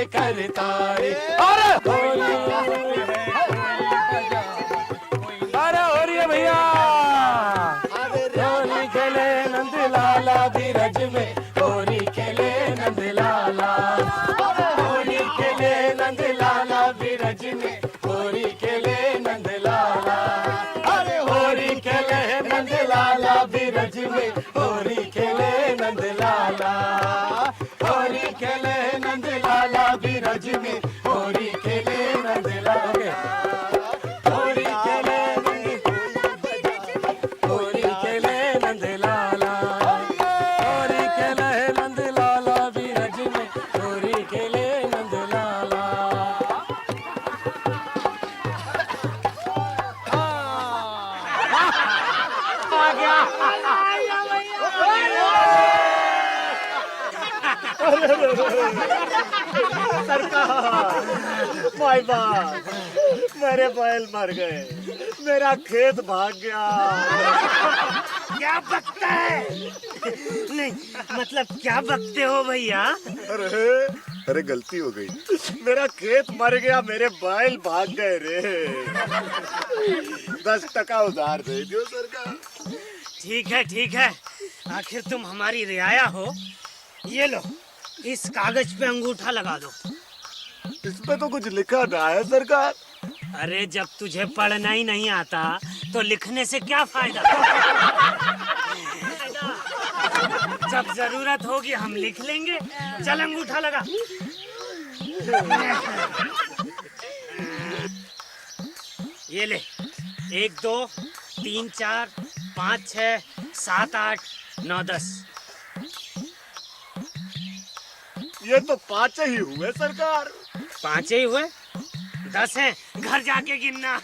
करता रे। अरे हो रही है भैया, होली खेले नंद लाला बीरज में, होली खेले नंद लाला, होली खेले नंद लाला बीरज में, होली खेले नंद लाला, अरे होली खेले नंद लाला बीरज में, होली खेले नंद लाला, होली खेले नंद लाला बीरज में, होली खेले नंद लाला, होली खेले होली खेले नंद लाला, होली खेले नंद लाला बीरज में, होली खेले नंद लाला। आ गया सरकार, माय बाप, मेरे बैल मर गए, मेरा खेत भाग गया। क्या बकता है? नहीं मतलब क्या बकते हो भैया? अरे गलती हो गई, मेरा खेत मर गया, मेरे बैल भाग गए रे। 10 टका उधार दे दियो सरकार। ठीक है, आखिर तुम हमारी रियाया हो। ये लो, इस कागज पे अंगूठा लगा दो। इसमें तो कुछ लिखा ना है सरकार। अरे जब तुझे पढ़ना ही नहीं आता तो लिखने से क्या फायदा? जब जरूरत होगी हम लिख लेंगे। चल अंगूठा लगा। ये ले, 1 2 3 4 5 6 7 8 9 10। ये तो 5 ही हुए सरकार। 5 ही हुए? 10 हैं, घर जाके गिनना।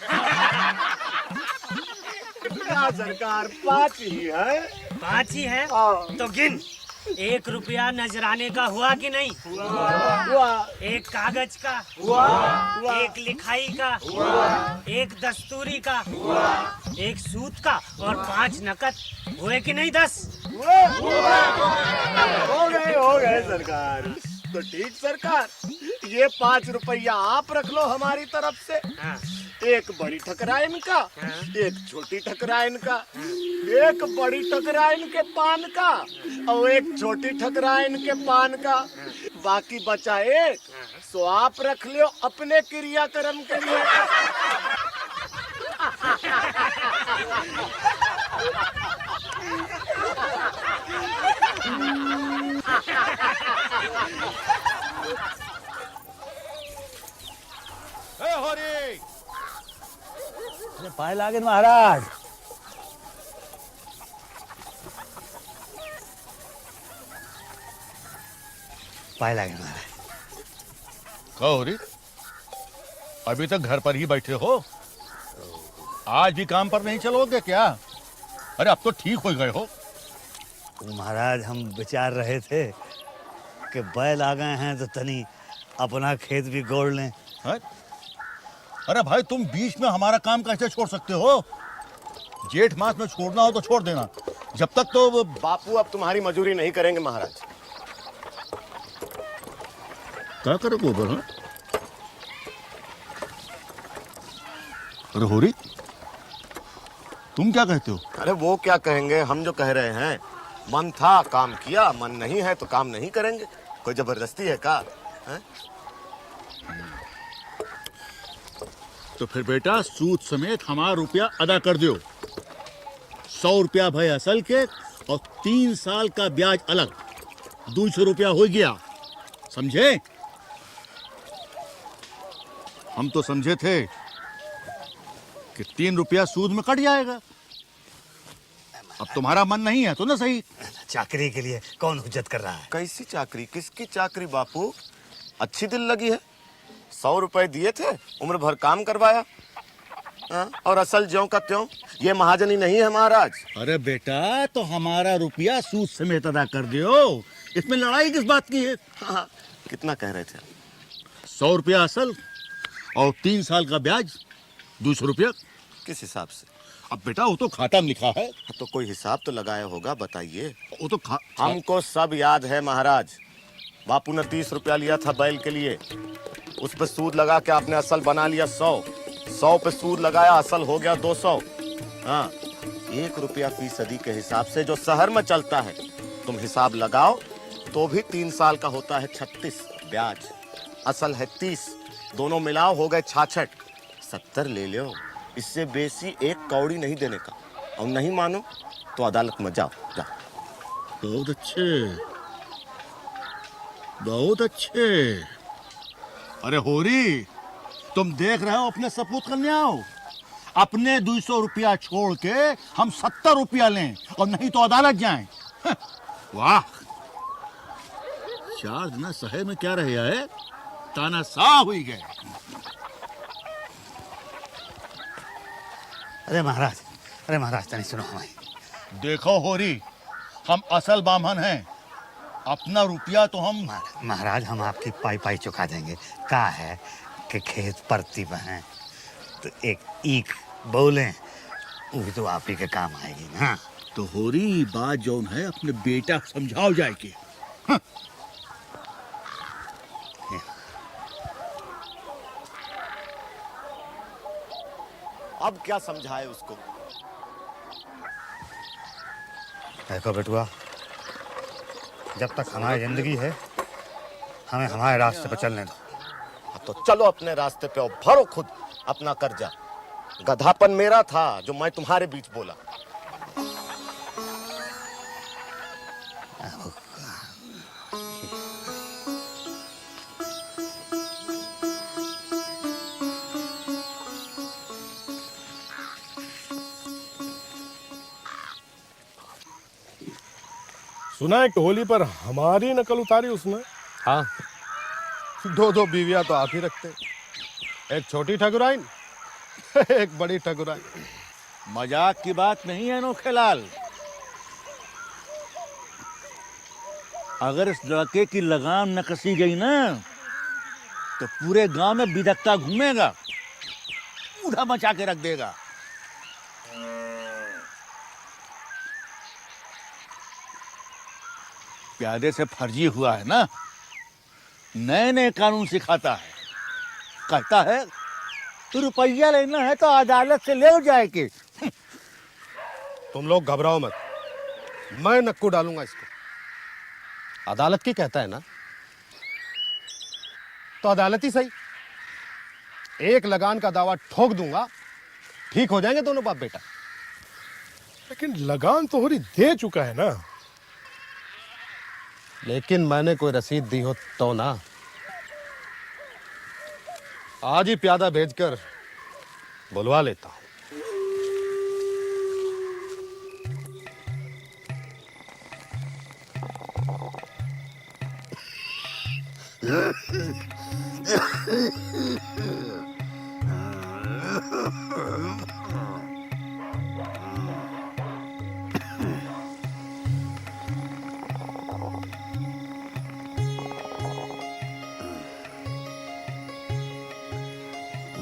क्या सरकार, 5 ही है। 5 ही है तो गिन। 1 रुपया नजराने का हुआ कि नहीं? हुआ। 1 कागज का हुआ। 1 लिखाई का, 1 दस्तूरी का, 1 सूत का और 5 नकद। हुए कि नहीं? 10 हो गए सरकार। तो ठीक सरकार, ये 5 रुपया आप रख लो हमारी तरफ से। हाँ। 1 बड़ी ठकराइन का, 1 छोटी ठकराइन का, 1 बड़ी ठकराइन के पान का और 1 छोटी ठकराइन के पान का। बाकी बचा 1, सो आप रख लियो अपने क्रियाक्रम के लिए। अरे पाए लागे महाराज। पाए लागे महाराज। कहो रे, अभी तक घर पर ही बैठे हो? आज भी काम पर नहीं चलोगे क्या? अरे अब तो ठीक हो गए हो। महाराज हम विचार रहे थे कि बैल आ गए हैं तो तनी अपना खेत भी गोड़ लें। है? अरे भाई तुम बीच में हमारा काम कैसे छोड़ सकते हो? जेठ मास में छोड़ना हो तो छोड़ देना, जब तक तो। बापू अब तुम्हारी मजूरी नहीं करेंगे महाराज। क्या करो गोबर? हाँ? अरे होरी, तुम क्या कहते हो? अरे वो क्या कहेंगे, हम जो कह रहे हैं, मन था काम किया, मन नहीं है तो काम नहीं करेंगे। कोई जबरदस्ती है का? है? तो फिर बेटा सूद समेत हमारा रुपया अदा कर दो। 100 रुपया भाई असल के और 3 साल का ब्याज अलग, 200 रुपया हो गया। समझे? हम तो समझे थे कि 3 रुपया सूद में कट जाएगा। अब तुम्हारा मन नहीं है तो ना सही। चाकरी के लिए कौन हुज्जत कर रहा है? कैसी चाकरी, किसकी चाकरी बापू? अच्छी दिल लगी है। 100 रुपए दिए थे, उम्र भर काम करवाया। और असल ज्यों का त्यों। ये महाजनी नहीं है महाराज। अरे बेटा तो हमारा रुपया सूद समेत अदा कर दो, इसमें लड़ाई किस बात की है? हाँ, कितना कह रहे थे? 100 रुपया असल और 3 साल का ब्याज 200 रुपया। किस हिसाब से? अब बेटा वो तो खाता में लिखा है। तो कोई हिसाब तो लगाया होगा, बताइए। वो तो हमको सब याद है महाराज। बापू ने 30 रुपया लिया था बैल के लिए, उस पर सूद लगा के आपने असल बना लिया 100 पे सूद लगाया, असल हो गया 200। हाँ, 1 रुपया फीसदी के हिसाब से जो शहर में चलता है, तुम हिसाब लगाओ तो भी 3 साल का होता है 36, ब्याज असल है 30, दोनों मिलाओ हो गए 66, 70 ले लो। इससे बेसी 1 कौड़ी नहीं देने का, और नहीं मानो तो अदालत में जाओ। बहुत अच्छे, बहुत अच्छे। अरे होरी, तुम देख रहे हो अपने सपूत करने आओ। अपने 200 रुपया छोड़ के हम 70 रुपया लें और नहीं तो अदालत जाएं। वाह, 4 दिन सहे में क्या रहे है, ताना सा हुई गए। अरे महाराज तनी सुनो हमारी। देखो होरी, हम असल बामन हैं, अपना रुपया तो हम। महाराज हम आपकी पाई चुका देंगे। का है कि खेत परती पर हैं, तो एक ईख बोले वो भी तो आप ही के काम आएगी ना। तो होरी, बात जौन है अपने बेटा को समझाओ जाए के। हाँ। अब क्या समझाए उसको? देखो बेटुआ, जब तक हमारी जिंदगी है हमें हमारे रास्ते पर चलने दो। तो चलो अपने रास्ते पे और भरो खुद अपना कर्जा। गधापन मेरा था जो मैं तुम्हारे बीच बोला। सुना है कि होली पर हमारी नकल उतारी उसने। हाँ, 2 बीवियां तो आप ही रखते, एक छोटी ठकुराइन एक बड़ी ठकुराइन। मजाक की बात नहीं है नोखेलाल। अगर इस लड़के की लगाम न कसी गई ना, तो पूरे गांव में बिदकता घूमेगा, बूढ़ा मचा के रख देगा। प्यादे से फर्जी हुआ है ना, नए नए कानून सिखाता है। कहता है तो रुपया लेना है तो अदालत से ले जाए के। तुम लोग घबराओ मत, मैं नक्कू डालूंगा इसको। अदालत की कहता है ना, तो अदालत ही सही। एक लगान का दावा ठोक दूंगा, ठीक हो जाएंगे दोनों बाप बेटा। लेकिन लगान तो होरी दे चुका है ना। लेकिन मैंने कोई रसीद दी हो तो ना। आज ही प्यादा भेजकर बुलवा लेता हूं।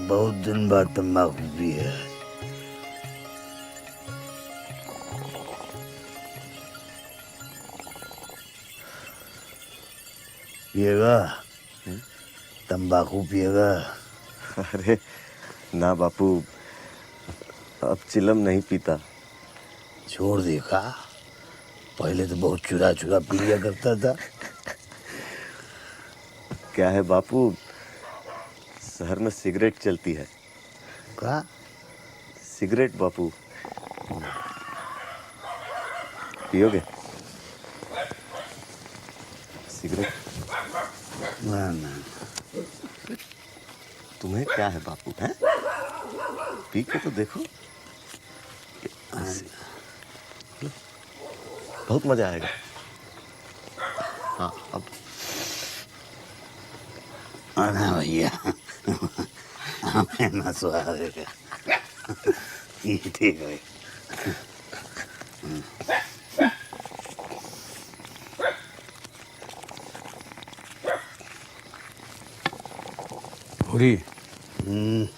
बहुत दिन बाद तंबाकू पी है। पिएगा? तंबाकू पिएगा? अरे ना बापू, अब चिलम नहीं पीता। छोड़ देखा, पहले तो बहुत चुरा चुरा पी लिया करता था। क्या है बापू, शहर में सिगरेट चलती है। का? सिगरेट बापू, पियोगे सिगरेट? ना ना, तुम्हें क्या है बापू, हैं? पी के तो देखो, बहुत मजा आएगा। हाँ, अब आना भैया, हमें ना सुहावेगा। ये ठीक है। होरी,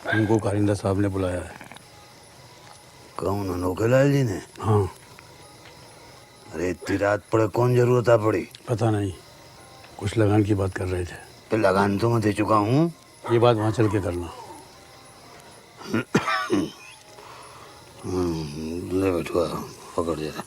हमको कारिंदा साहब ने बुलाया है। कौन, अनोखेलाल जी ने? हाँ। अरे इतनी रात पड़े कौन जरूरत आ पड़ी? पता नहीं, कुछ लगान की बात कर रहे थे। तो लगान तो मैं दे चुका हूँ। ये बात वहाँ चल के करना। ले बैठुआ, पकड़ जरा।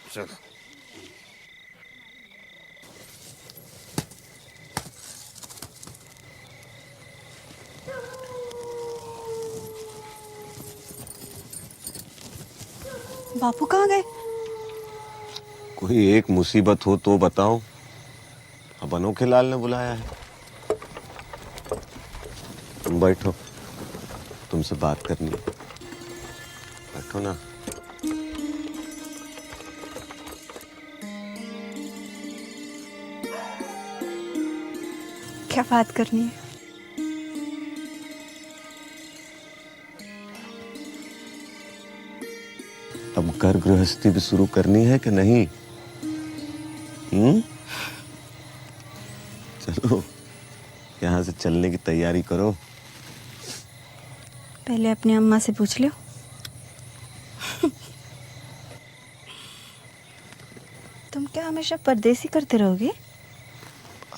चलो। बापू कहाँ गए? कोई एक मुसीबत हो तो बताओ। अब अनोखे लाल ने बुलाया है। तुम बैठो, तुमसे बात करनी है। बैठो ना। क्या बात करनी है? अब घर गृहस्थी भी शुरू करनी है कि नहीं? चलो, यहाँ से चलने की तैयारी करो। पहले अपनी अम्मा से पूछ लो। तुम क्या हमेशा परदेसी करते रहोगे?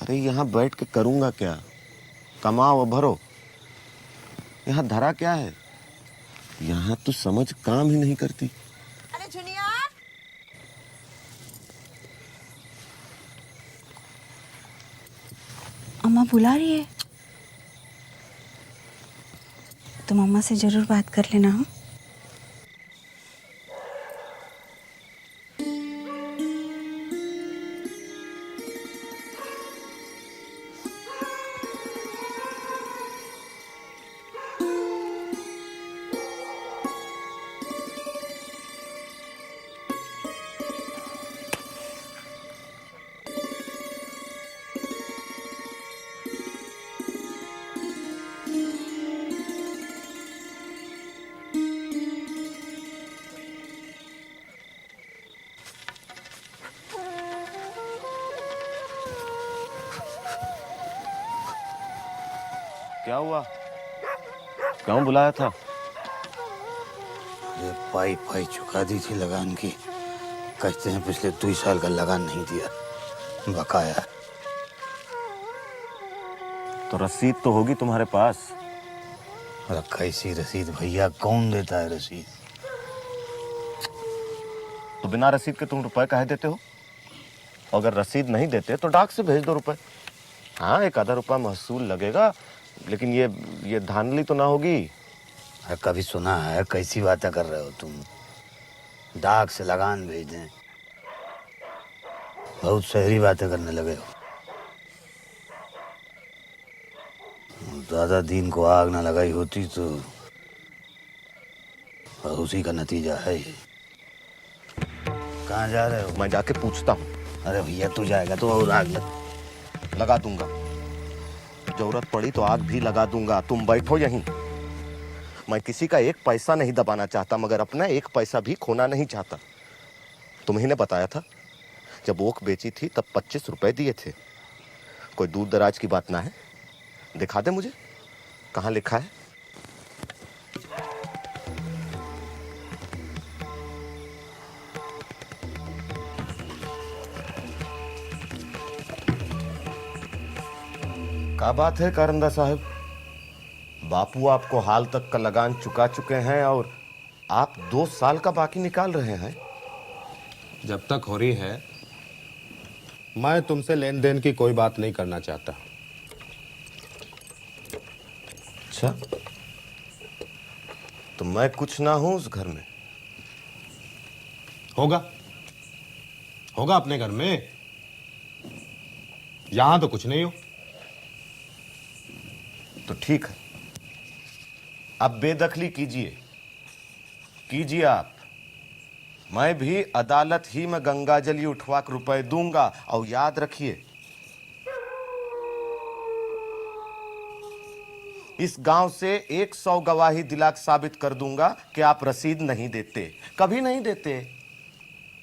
अरे यहाँ बैठ के करूंगा क्या? कमाओ भरो। यहाँ धरा क्या है? यहाँ तो समझ काम ही नहीं करती। अरे जुनिया, अम्मा बुला रही है। तुम अम्मा से जरूर बात कर लेना। हाँ, क्या हुआ? क्यों बुलाया था? ये पाई पाई चुका दी थी लगान की। कहते हैं पिछले 2 साल का लगान नहीं दिया, बकाया। तो रसीद तो होगी तुम्हारे पास। अरे कैसी रसीद भैया, कौन देता है रसीद? तो बिना रसीद के तुम रुपए काहे देते हो? अगर रसीद नहीं देते तो डाक से भेज दो रुपए। हाँ, 1 आधा रुपया महसूल लगेगा, लेकिन ये धांधली तो ना होगी। अरे कभी सुना है? कैसी बातें कर रहे हो तुम? डाक से लगान भेज दें? बहुत शहरी बातें करने लगे हो। ज्यादा दिन को आग ना लगाई होती तो उसी का नतीजा है ये। कहाँ जा रहे हो? मैं जाके पूछता हूँ। अरे भैया, तू जाएगा तो और आग लगा दूंगा। जरूरत पड़ी तो आग भी लगा दूंगा। तुम बैठो यहीं। मैं किसी का 1 पैसा नहीं दबाना चाहता, मगर अपना 1 पैसा भी खोना नहीं चाहता। तुम्ही ने बताया था जब ओख बेची थी तब 25 रुपए दिए थे। कोई दूर दराज की बात ना है। दिखा दे मुझे, कहाँ लिखा है? क्या बात है कारंदा साहब? बापू आपको हाल तक का लगान चुका चुके हैं और आप 2 साल का बाकी निकाल रहे हैं। जब तक हो रही है, मैं तुमसे लेन देन की कोई बात नहीं करना चाहता। अच्छा, तो मैं कुछ ना हूं उस घर में? होगा अपने घर में। यहां तो कुछ नहीं हो। तो ठीक है, अब बेदखली कीजिए आप। मैं भी अदालत ही में गंगाजली उठवा के रुपए दूंगा। और याद रखिए, इस गांव से 100 गवाही दिला साबित कर दूंगा कि आप रसीद नहीं देते, कभी नहीं देते।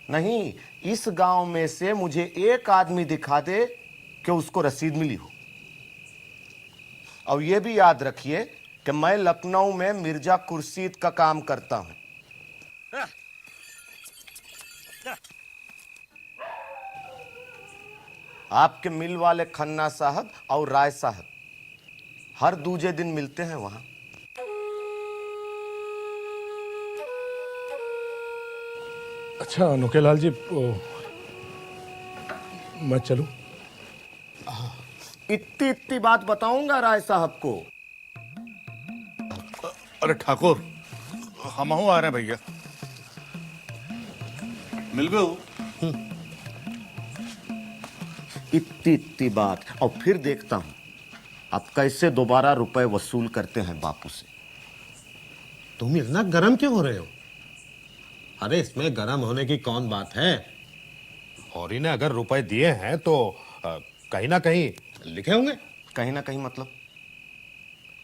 नहीं, इस गांव में से मुझे एक आदमी दिखा दे कि उसको रसीद मिली हो। और यह भी याद रखिए कि मैं लखनऊ में मिर्जा खुर्शीद का काम करता हूं। आपके मिल वाले खन्ना साहब और राय साहब हर दूजे दिन मिलते हैं वहां। अच्छा अनोखेलाल जी, मैं चलूं? इतनी इतनी बात बताऊंगा राय साहब को। अरे ठाकुर, हम आ रहे हैं भैया। मिल गए हो? इतनी इतनी बात, और फिर देखता हूं आप कैसे दोबारा रुपए वसूल करते हैं बापू से। तुम इतना गर्म क्यों हो रहे हो? अरे इसमें गर्म होने की कौन बात है? हौरी ने अगर रुपए दिए हैं तो कहीं ना कहीं लिखे होंगे। कहीं ना कहीं मतलब?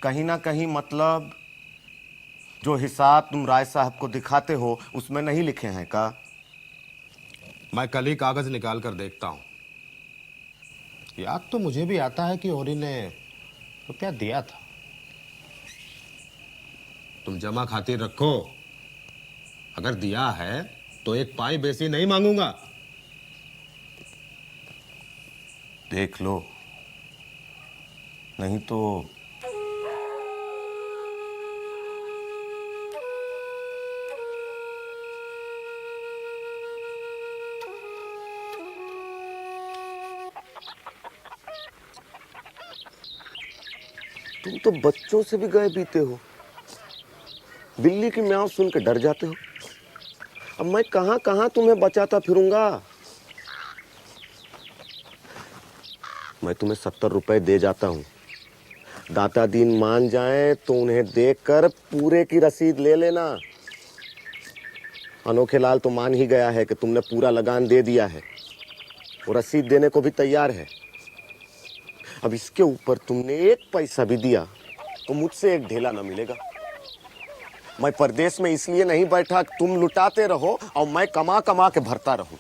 कहीं ना कहीं मतलब जो हिसाब तुम राय साहब को दिखाते हो उसमें नहीं लिखे हैं का? मैं कल ही कागज निकाल कर देखता हूं। याद तो मुझे भी आता है कि हौरी ने रुपया दिया था। तुम जमा खातिर रखो, अगर दिया है तो एक पाई बेसी नहीं मांगूंगा। देख लो, नहीं तो तुम तो बच्चों से भी गए बीते हो। बिल्ली की म्याऊं सुन के डर जाते हो। अब मैं कहां कहां तुम्हें बचाता फिरूंगा। मैं तुम्हें 70 रुपए दे जाता हूं। दाता दीन मान जाए तो उन्हें देखकर पूरे की रसीद ले लेना। अनोखेलाल तो मान ही गया है कि तुमने पूरा लगान दे दिया है, वो रसीद देने को भी तैयार है। अब इसके ऊपर तुमने एक पैसा भी दिया तो मुझसे एक ढेला ना मिलेगा। मैं परदेश में इसलिए नहीं बैठा कि तुम लुटाते रहो और मैं कमा कमा के भरता रहूं।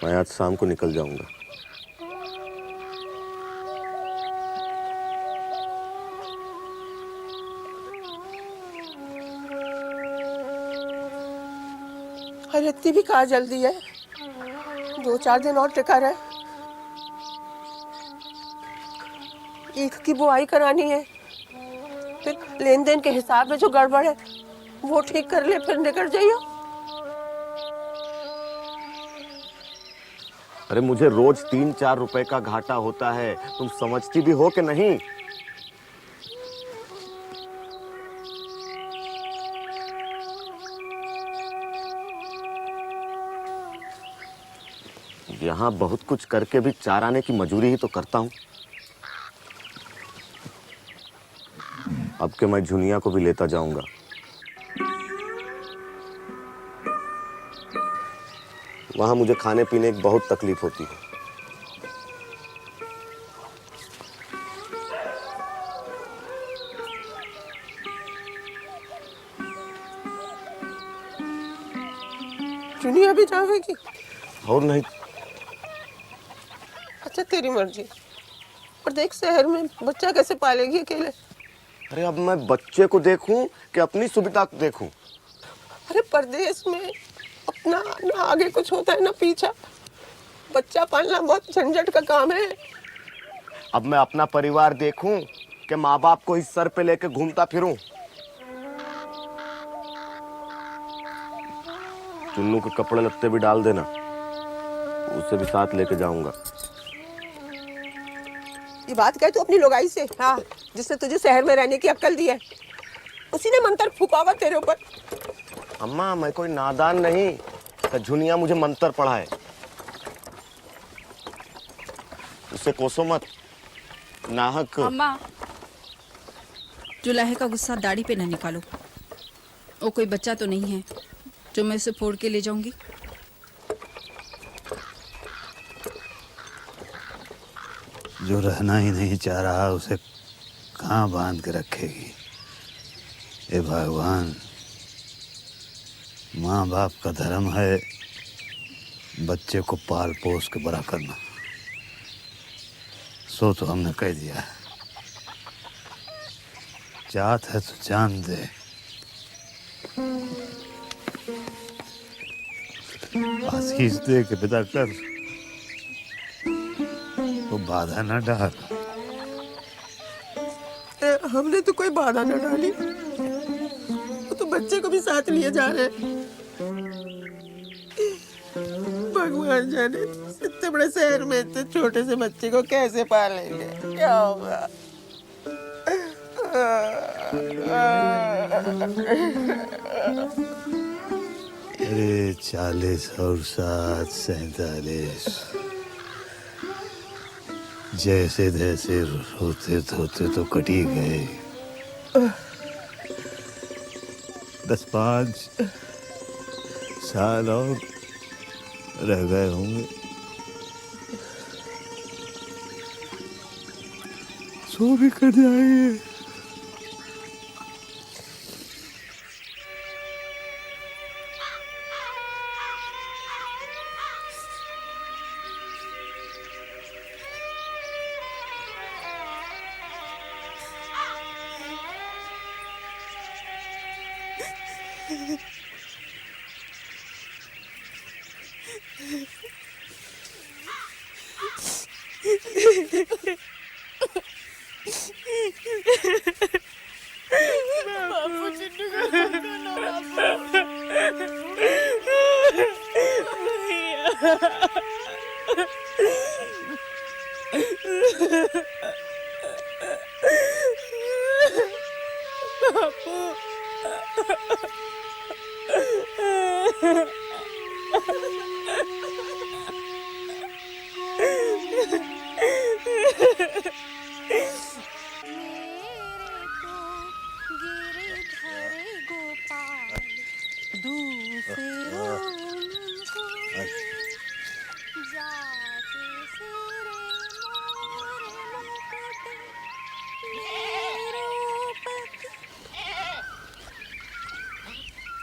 मैं आज शाम को निकल जाऊंगा। अरे इतनी भी कहाँ जल्दी है, 2-4 दिन और टिका रहे। ईख की बुआई करानी है, फिर लेन देन के हिसाब में जो गड़बड़ है वो ठीक कर ले, फिर निकल जाइयो। अरे मुझे रोज 3-4 रुपए का घाटा होता है, तुम समझती भी हो कि नहीं? यहाँ बहुत कुछ करके भी चाराने की मजूरी ही तो करता हूँ। अब के मैं झुनिया को भी लेता जाऊंगा। वहां मुझे खाने पीने की बहुत तकलीफ होती है। दुनिया भी जाएगी और नहीं। अच्छा तेरी मर्जी, पर देख शहर में बच्चा कैसे पालेगी अकेले। अरे अब मैं बच्चे को देखूं कि अपनी सुविधा को देखूं? अरे परदेश में अपना ना आगे कुछ होता है ना पीछा। बच्चा पालना बहुत झंझट का काम है। अब मैं अपना परिवार देखूं कि माँ बाप को इस सर पे लेके घूमता फिरूं? चुन्नू के कपड़े लत्ते भी डाल देना, उसे भी साथ लेके जाऊंगा। ये बात कह तू अपनी लोगाई से, हाँ, जिसने तुझे शहर में रहने की अक्ल दी है। उसी ने मंत्र फूका हुआ तेरे ऊपर। अम्मा मैं कोई नादान नहीं कि झुनिया मुझे मंत्र पढ़ाए। उसे कोसो मत, नाहक। अम्मा, जुलाहे का गुस्सा दाढ़ी पे न निकालो। वो कोई बच्चा तो नहीं है जो मैं उसे फोड़ के ले जाऊंगी। जो रहना ही नहीं चाह रहा उसे कहाँ बांध के रखेगी। हे भगवान, माँ बाप का धर्म है बच्चे को पाल पोस के बड़ा करना। सो तो हमने कह दिया है, जात है तो जान दे। आशीष दे के विदा कर, वो बाधा न डाल। हमने तो कोई बाधा न डाली, वो तो बच्चे को भी साथ लिए जा रहे हैं। भगवान जाने इतने बड़े शहर में इतने छोटे से बच्चे को कैसे पालेंगे, क्या होगा। अरे 40 और 7 47 जैसे तैसे रोते धोते तो कटी गए। 10-5 साल और रह गए होंगे। सो भी कर जाएंगे।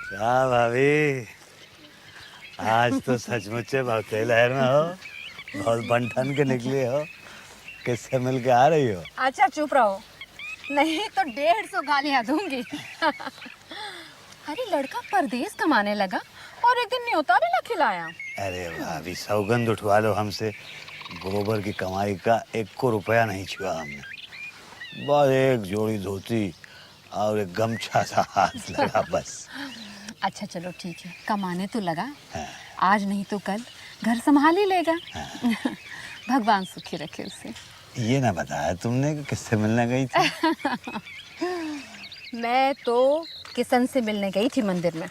क्या भाभी, आज तो सचमुच भक्ति लहर में हो, बहुत बन के निकली हो। किससे मिल के आ रही हो? अच्छा चुप रहो, नहीं तो 150 गालियां दूंगी। अरे लड़का परदेश कमाने लगा और एक दिन न्योता भी न खिलाया। अरे भाभी, सौगंध उठवा लो हमसे, गोबर की कमाई का 1 रुपया नहीं छुआ हमने। बस एक जोड़ी धोती और एक गमछा सा हाथ लगा बस। अच्छा चलो ठीक है, कमाने तो लगा, आज नहीं तो कल घर संभाल ही लेगा। भगवान सुखी रखे उसे। ये ना बताया तुमने कि किससे मिलने गई थी? मैं तो किशन से मिलने गई थी मंदिर में।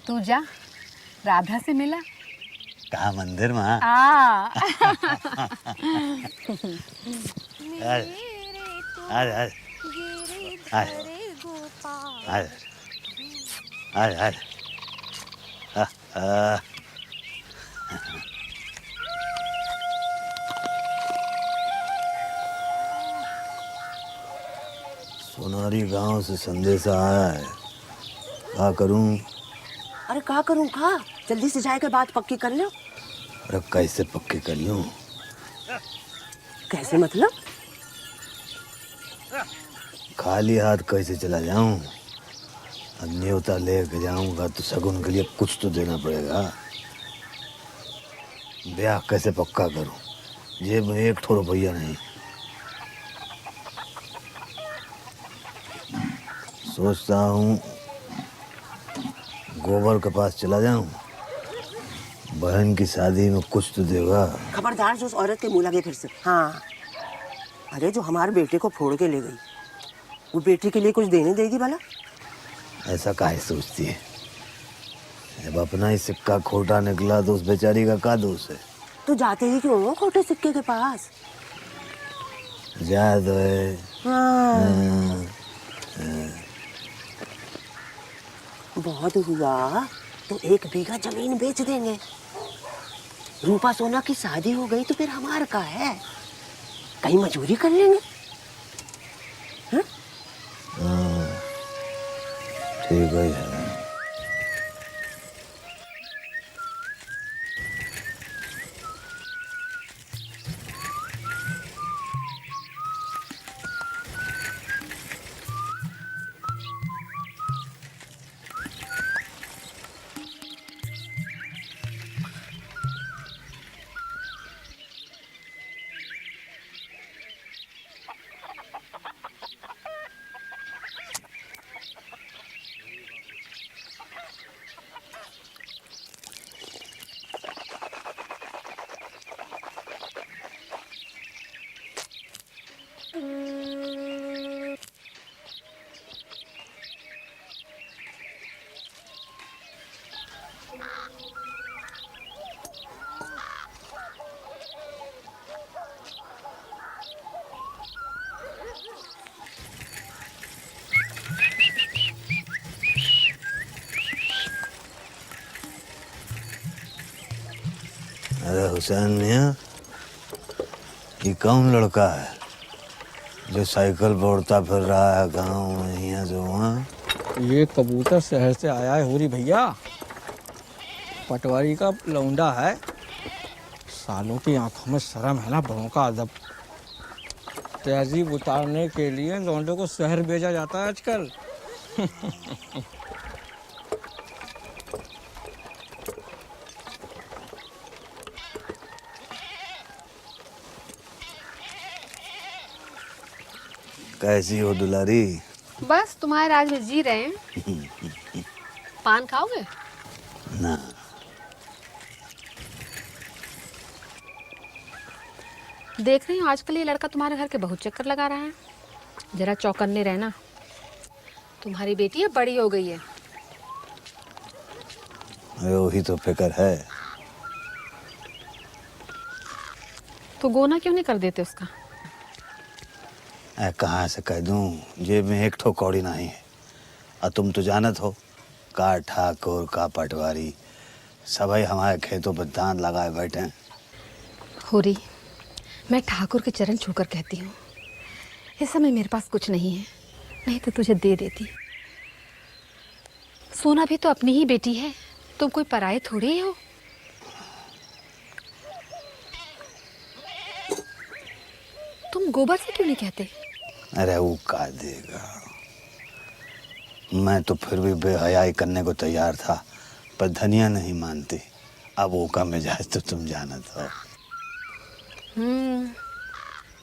तू जा, राधा से मिला। कहाँ मंदिर में? सोनारी गांव से संदेशा आया है, क्या करूं? अरे क्या करूं, खा जल्दी से जाकर बात पक्की कर लो। अरे कैसे पक्की कर लूं? कैसे मतलब? खाली हाथ कैसे चला जाऊं? अब न्योता लेके जाऊंगा तो शगुन के लिए कुछ तो देना पड़ेगा। ब्याह कैसे पक्का करूं? जेब में 1 रुपया नहीं। सोचता हूँ गोबर के पास चला जाऊं, बहन की शादी में कुछ तो देगा। खबरदार जो उस औरत के मुंह लगे फिर से। हाँ, अरे जो हमारे बेटे को फोड़ के ले गई, वो बेटी के लिए कुछ देने देगी भला? ऐसा काहे सोचती है? अब अपना ही सिक्का खोटा निकला तो उस बेचारी का क्या दोष है? तो जाते ही क्यों खोटे सिक्के के पास? जा दो है। हाँ। बहुत हुआ तो 1 बीघा जमीन बेच देंगे। रूपा सोना की शादी हो गई तो फिर हमार का है, कहीं मजूरी कर लेंगे। ठीक है। अरे हुसैन मियाँ, ये कौन लड़का है जो साइकिल पर उड़ता फिर रहा है गाँव में यहाँ से वहाँ? ये कबूतर शहर से आया है होरी भैया, पटवारी का लौंडा है। सालों की आंखों में शर्म है ना, बड़ों का अदब। तहजीब उतारने के लिए लौंडों को शहर भेजा जाता है आजकल। कैसी हो दुलारी? बस तुम्हारे राज में जी रहे हैं। पान खाओगे? ना। देख रही हूँ आजकल ये लड़का तुम्हारे घर के बहुत चक्कर लगा रहा है। जरा चौकन्ने रहना, तुम्हारी बेटी है बड़ी हो गई है। अरे वही तो फिक्र है। तो गोना क्यों नहीं कर देते उसका? कहाँ से कह दूँ, जेब में एक ठो कौड़ी नहीं है। और तुम तो जानत हो, का ठाकुर का पटवारी सभी हमारे खेतों पर दांत लगाए बैठे हैं। होरी, मैं ठाकुर के चरण छूकर कहती हूँ, इस समय मेरे पास कुछ नहीं है, नहीं तो तुझे दे देती। सोना भी तो अपनी ही बेटी है, तुम कोई पराये थोड़ी ही हो। तुम गोबर से क्यों नहीं कहते? अरे वो का देगा, मैं तो फिर भी बेहयाई करने को तैयार था, पर धनिया नहीं मानती। अब वो का मिजाज तो तुम जानत हो।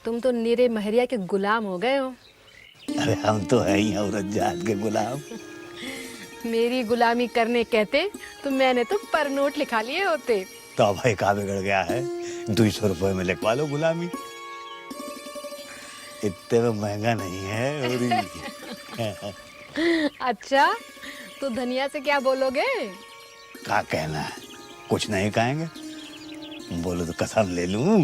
तुम तो निरे महरिया के गुलाम हो गए हो। अरे हम तो है ही औरत जात के गुलाम। मेरी गुलामी करने कहते तो मैंने तो पर नोट लिखा लिए होते। तो भाई का बिगड़ गया है, 200 रुपए में लिखवा लो गुलामी। इतने में महंगा नहीं है। अच्छा, तो धनिया से क्या बोलोगे? क्या कहना है, कुछ नहीं कहेंगे। बोलो तो कसम ले लूं।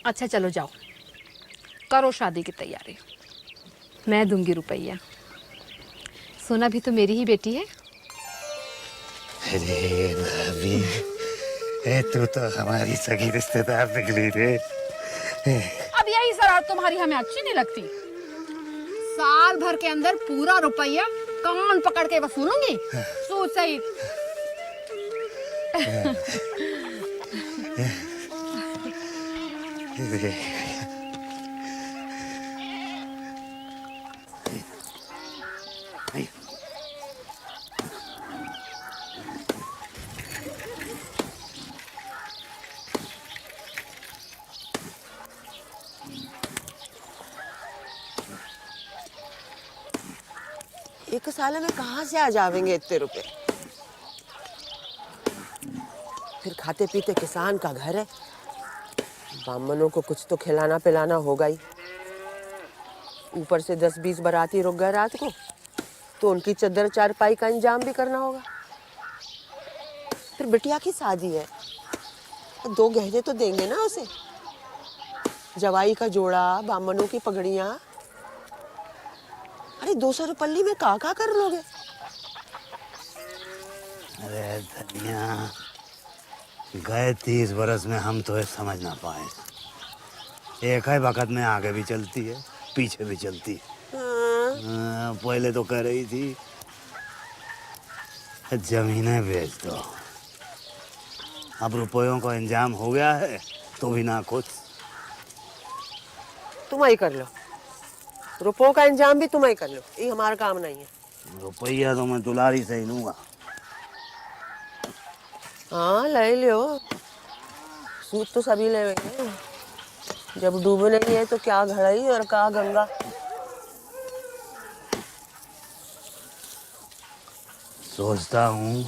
अच्छा चलो जाओ, करो शादी की तैयारी, मैं दूंगी रुपया। सोना भी तो मेरी ही बेटी है। अरे भाभी, तू तो हमारी सगी रिश्तेदार निकली रे। अब यही शरारत तुम्हारी हमें अच्छी नहीं लगती। साल भर के अंदर पूरा रुपया कान पकड़ के वसूलूंगी, सूद सहित। एक साल में कहाँ से आ जावेंगे इतने रुपए? फिर खाते पीते किसान का घर है, बामनों को कुछ तो खिलाना पिलाना होगा ही। ऊपर से 10-20 बाराती रुक गए रात को, तो उनकी चद्दर चारपाई का इंतजाम भी करना होगा। फिर बिटिया की शादी है, 2 गहने तो देंगे ना उसे, जवाई का जोड़ा, बामनों की पगड़ियाँ। अरे 200 रुपल्ली में का कर लोगे? अरे धनिया, गए 30 बरस में हम तो ये समझ ना पाए। एक है वक्त में आगे भी चलती है, पीछे भी चलती है। पहले तो कह रही थी जमीनें बेच दो, अब रुपयों का इंतजाम हो गया है तो भी ना कुछ। तुम ही कर लो, रुपयों का इंतजाम भी तुम ही कर लो, ये हमारा काम नहीं है। रुपया तो मैं दुलारी से ही लूंगा। हाँ ले लियो, सूद तो सभी लेंगे। जब डूबने नहीं है तो क्या घड़ाई और क्या गंगा। सोचता हूँ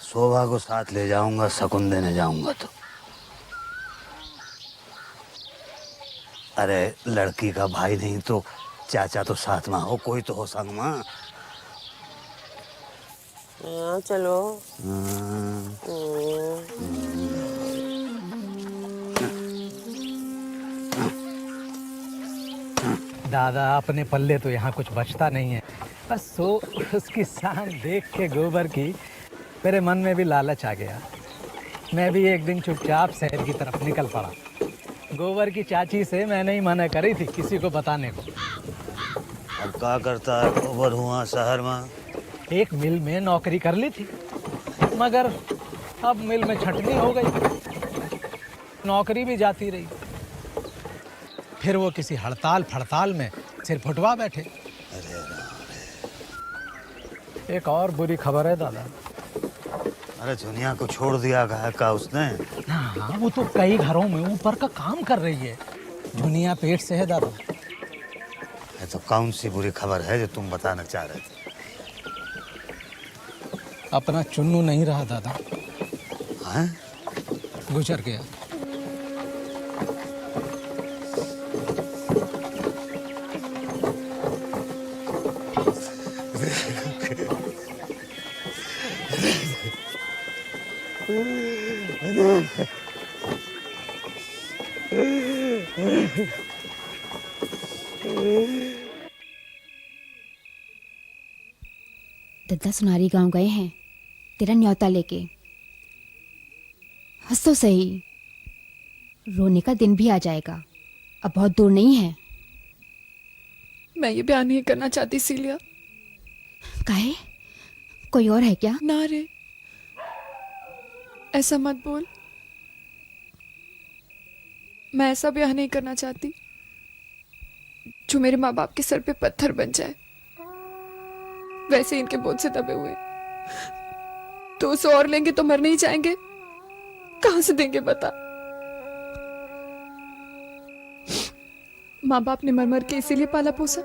शोभा को साथ ले जाऊंगा, शकुन देने जाऊंगा तो। अरे लड़की का भाई नहीं तो चाचा तो साथ में हो, कोई तो हो संग में। हाँ चलो। दादा अपने पल्ले तो यहाँ कुछ बचता नहीं है, बस सो उसकी शान देख के गोबर की मेरे मन में भी लालच आ गया। मैं भी एक दिन चुपचाप शहर की तरफ निकल पड़ा। गोबर की चाची से मैंने ही मना करी थी किसी को बताने को। अब क्या करता है गोबर हुआ शहर में? एक मिल में नौकरी कर ली थी, मगर अब मिल में छटनी हो गई, नौकरी भी जाती रही। फिर वो किसी हड़ताल फड़ताल में सिर फुटवा बैठे। एक और बुरी खबर है दादा। अरे दुनिया को छोड़ दिया गया का उसने? हाँ वो तो कई घरों में ऊपर का काम कर रही है, दुनिया पेट से है दादा। ये तो कौन सी बुरी खबर है जो तुम बताना चाह रहे थे? अपना चुन्नू नहीं रहा दादा। हाँ? गुजर गया। दद्दा सुनारी गांव गए हैं तेरा न्योता लेके। हंस तो सही, रोने का दिन भी आ जाएगा, अब बहुत दूर नहीं है। मैं ये बयान नहीं करना चाहती सीलिया। काहे? कोई और है क्या? ना रे, ऐसा मत बोल। मैं ऐसा ब्याह नहीं करना चाहती जो मेरे माँ बाप के सर पे पत्थर बन जाए, वैसे इनके बोझ से दबे हुए। 200 और लेंगे तो मर नहीं जाएंगे, कहां से देंगे बता। माँ बाप ने मर मर के इसीलिए पाला पोसा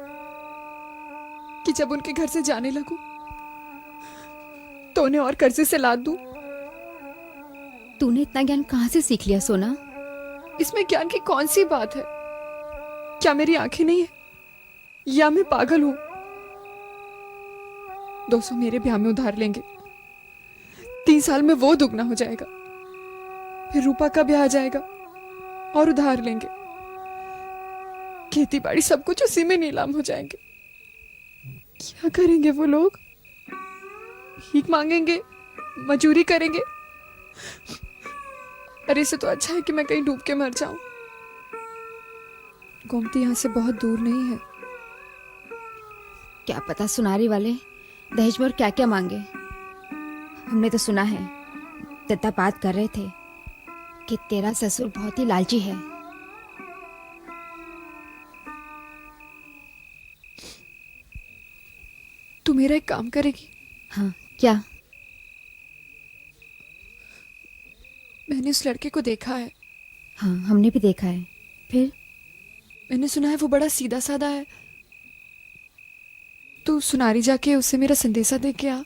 कि जब उनके घर से जाने लगूं तो उन्हें और कर्जे से लाद दूं। तूने इतना ज्ञान कहां से सीख लिया सोना? इसमें ज्ञान की कौन सी बात है? क्या मेरी आंखें नहीं है या मैं पागल हूं? 200 मेरे ब्याह में उधार लेंगे, 3 साल में वो दुगना हो जाएगा, फिर रूपा का ब्याह आ जाएगा और उधार लेंगे। खेती बाड़ी सब कुछ उसी में नीलाम हो जाएंगे। क्या करेंगे वो लोग? भीख मांगेंगे, मजूरी करेंगे। अरे इससे तो अच्छा है कि मैं कहीं डूब के मर जाऊं। गोमती यहां से बहुत दूर नहीं है। क्या पता सुनारी वाले दहेज में क्या क्या मांगे। हमने तो सुना है, दद्दा बात कर रहे थे कि तेरा ससुर बहुत ही लालची है। तू मेरा एक काम करेगी? हाँ क्या? मैंने उस लड़के को देखा है। हाँ हमने भी देखा है। फिर? मैंने सुना है वो बड़ा सीधा साधा है। तू सुनारी जाके उससे मेरा संदेशा दे के आ।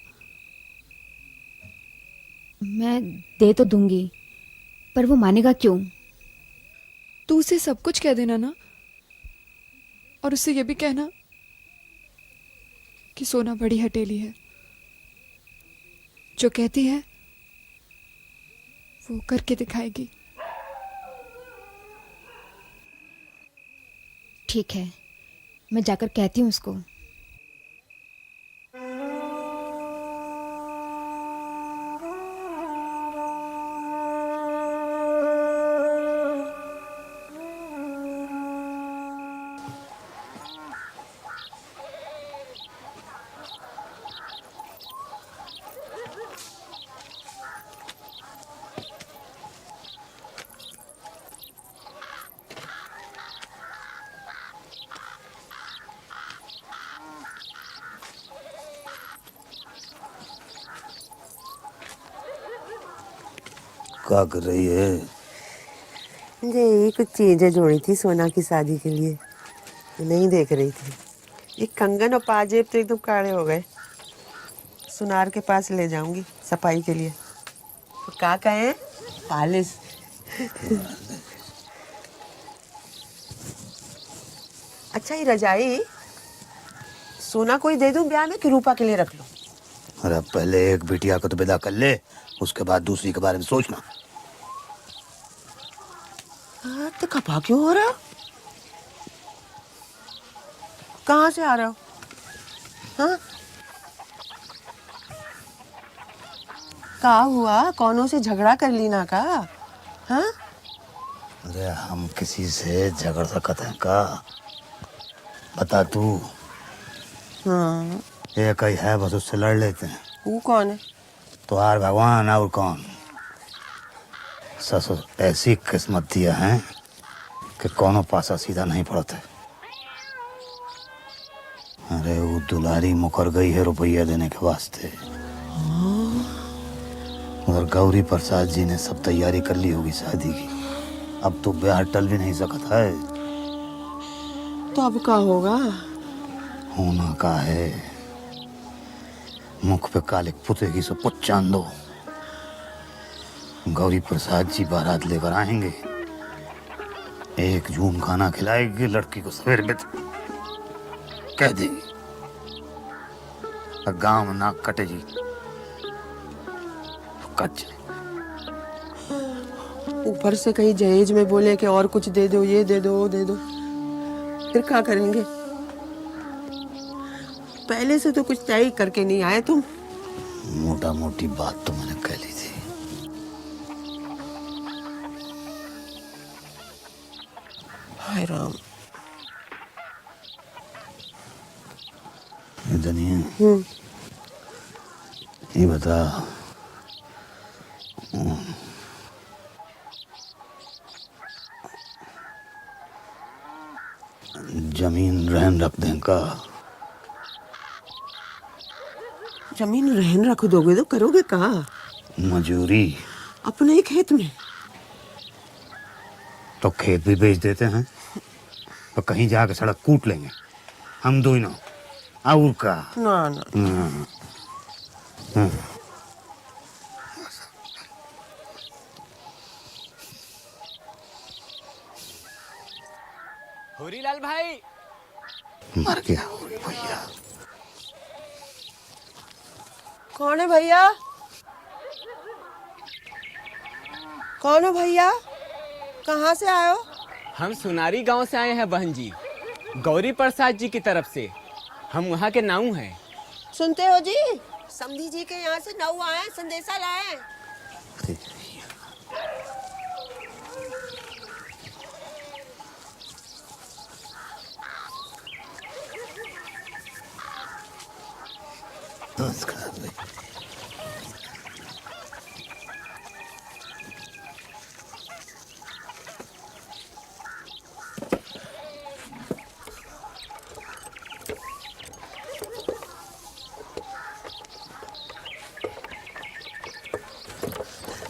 मैं दे तो दूंगी, पर वो मानेगा क्यों? तू उसे सब कुछ कह देना ना, और उससे ये भी कहना कि सोना बड़ी हटेली है, जो कहती है वो करके दिखाएगी। ठीक है, मैं जाकर कहती हूँ उसको। क्या कर रही है? ये कुछ चीजें जोड़ी थी सोना की शादी के लिए, नहीं देख रही थी। ये कंगन और पाजेब तो एकदम काले हो गए, सुनार के पास ले जाऊंगी सफाई के लिए। तो क्या कहें, पालिश। अच्छा ये रजाई सोना कोई दे दूं ब्याह में कि रूपा के लिए रख लो? अरे पहले एक बिटिया को तो विदा कर ले, उसके बाद दूसरी के बारे में सोचना। तो खपा क्यों हो रहा? कहाँ से आ रहे हो? हाँ? क्या हुआ? कौनों से झगड़ा कर ली ना का? हाँ? अरे हम किसी से झगड़ सकते हैं का? बता तू। हाँ। एक ही है, बस उससे लड़ लेते हैं। वो कौन है? तो यार भगवान, और कौन? ससुर ऐसी किस्मत दिया है कि कौनों पासा सीधा नहीं पड़ते। अरे वो दुलारी मुकर गई है रुपया देने के वास्ते। और गौरी प्रसाद जी ने सब तैयारी कर ली होगी शादी की। अब तो ब्याह टल भी नहीं सकता है। तो अब क्या होगा? होना का है, मुख पे काले पुते की सब कुछ चांद दो। गौरी प्रसाद जी बारात लेकर आएंगे, एक झूम खाना खिलाएगी, लड़की को सवेरे में कह देगी गांव में नाक कटे जी कच। ऊपर से कहीं जहेज में बोले कि और कुछ दे दो, ये दे दो, वो दे दो, फिर क्या करेंगे? पहले से तो कुछ तय करके नहीं आए तुम। मोटा मोटी बात तो मैंने कह ली थी। हाय राम। धनिया, ये बता, जमीन रहन रख दें का? जमीन रहन रख दोगे तो करोगे कहा? मजूरी अपने ही खेत में। तो खेत भी बेच देते हैं, तो कहीं जाकर सड़क कूट लेंगे हम दोनों। और का? ना ना। होरीलाल भाई मर गया भैया। कौन है भैया? कौन हो भैया? कहाँ से आए हो? हम सुनारी गांव से आए हैं बहन जी, गौरी प्रसाद जी की तरफ से। हम वहाँ के नाऊ हैं। सुनते हो जी, समधी जी के यहाँ से नाऊ आए, संदेशा लाए।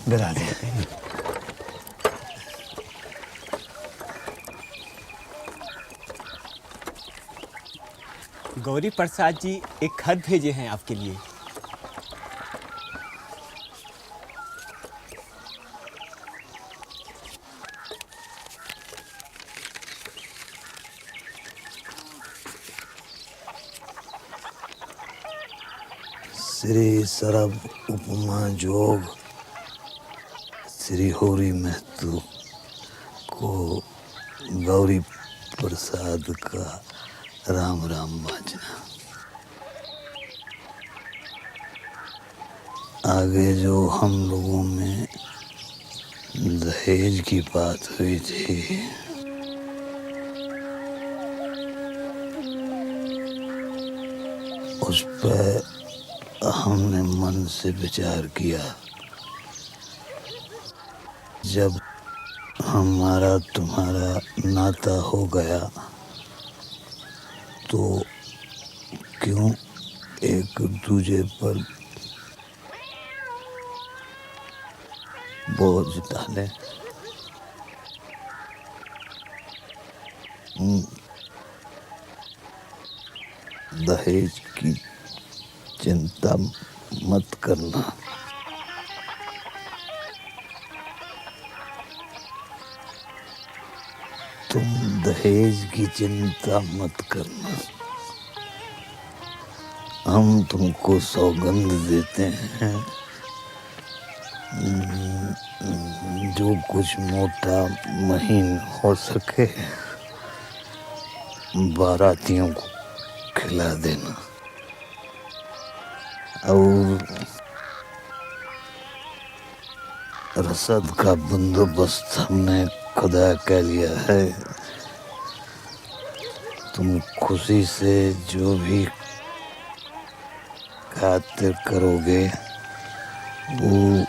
बिला दे। गौरी प्रसाद जी एक खत भेजे हैं आपके लिए। श्री सरब उपमा जोग श्री होरी महतो को गौरी प्रसाद का राम राम बाजना। आगे जो हम लोगों में दहेज की बात हुई थी, उस पर हमने मन से विचार किया। जब हमारा तुम्हारा नाता हो गया तो क्यों एक दूजे पर बोझ डाले। दहेज की चिंता मत करना। तुम दहेज की चिंता मत करना। हम तुमको सौगंध देते हैं, जो कुछ मोटा महीन हो सके बारातियों को खिला देना। और रसद का बंदोबस्त हमने खुदा कर लिया है। तुम खुशी से जो भी खातिर करोगे वो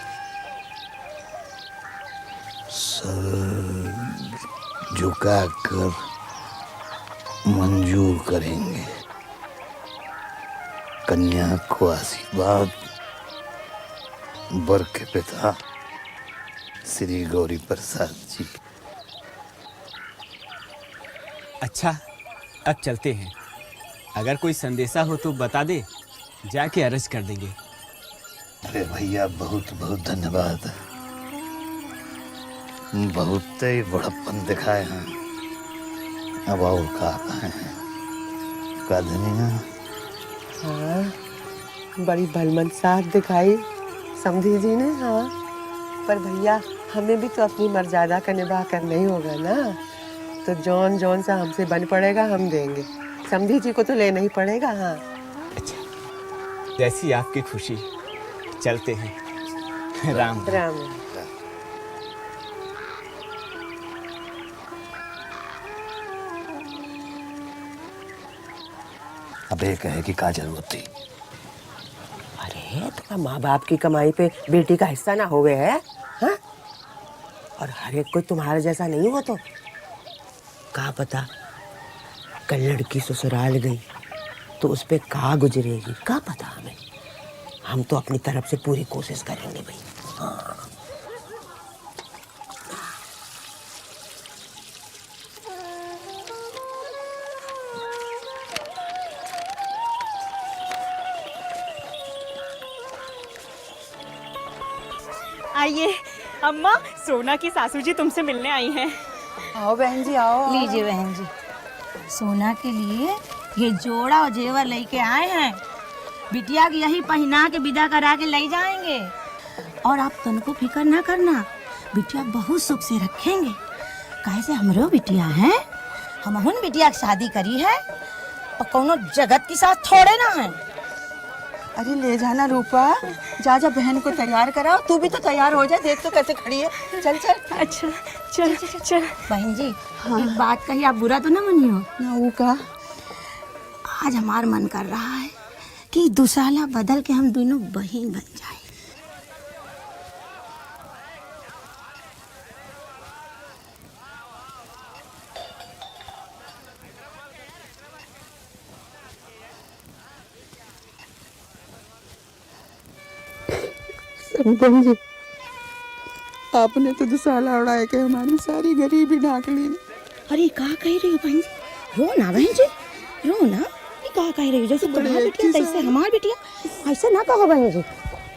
सर झुकाकर मंजूर करेंगे। कन्या को आशीर्वाद वर के पिता श्री गौरी प्रसाद जी। अच्छा, अब चलते हैं। अगर कोई संदेशा हो तो बता दे, जाके अर्ज कर देंगे। अरे भैया बहुत बहुत धन्यवाद। बहुत ही बड़प्पन दिखाए हैं। अब और कहा हैं का धनिया। हाँ, बड़ी भलमंद साथ दिखाई समझी जी ने। हाँ, पर भैया हमें भी तो अपनी मर्यादा का निभा करना ही होगा ना। तो जौन जौन सा हमसे बन पड़ेगा हम देंगे। समझी जी को तो लेना ही पड़ेगा। हाँ अच्छा, जैसी आपकी खुशी। चलते हैं। राम राम। अब एक है कि क्या जरूरत थी। अरे तो माँ बाप की कमाई पे बेटी का हिस्सा ना होवे है। हाँ? और हर एक कोई तुम्हारे जैसा नहीं हो तो का पता कल लड़की ससुराल गई तो उस पे का गुजरेगी, का पता हमें। हम तो अपनी तरफ से पूरी कोशिश करेंगे भाई। हाँ। आइए अम्मा, सोना की सासू जी तुमसे मिलने आई हैं। आओ बहन जी आओ। लीजिए बहन जी, सोना के लिए ये जोड़ा और जेवर लेके आए हैं। बिटिया की यही पहना के विदा करा के ले जाएंगे। और आप तनको फिक्र ना करना, बिटिया बहुत सुख से रखेंगे। कैसे हमरो बिटिया है, हम बिटिया की शादी करी है और कोनो जगत की साथ थोड़े ना है। अरे ले जाना रूपा, जा जा बहन को तैयार कराओ। तू भी तो तैयार हो जा, देख तो कैसे खड़ी है। चल चल। अच्छा चल चल चल। बहन जी एक बात कही, आप बुरा तो ना मनियो ना। वो का आज हमार मन कर रहा है कि दुसाला बदल के हम दोनों बहन बन जाए। बहन जी आपने तो दुसाला उड़ाए के हमारी सारी गरीबी ढाक ली। अरे कहा कह रही हो बहन जी? रो ना बहन जी, रो ना। ये कहा कह रही हो? जैसे तुम्हारी बिटिया तैसे हमारी बिटिया। ऐसे ना कहो बहन जी,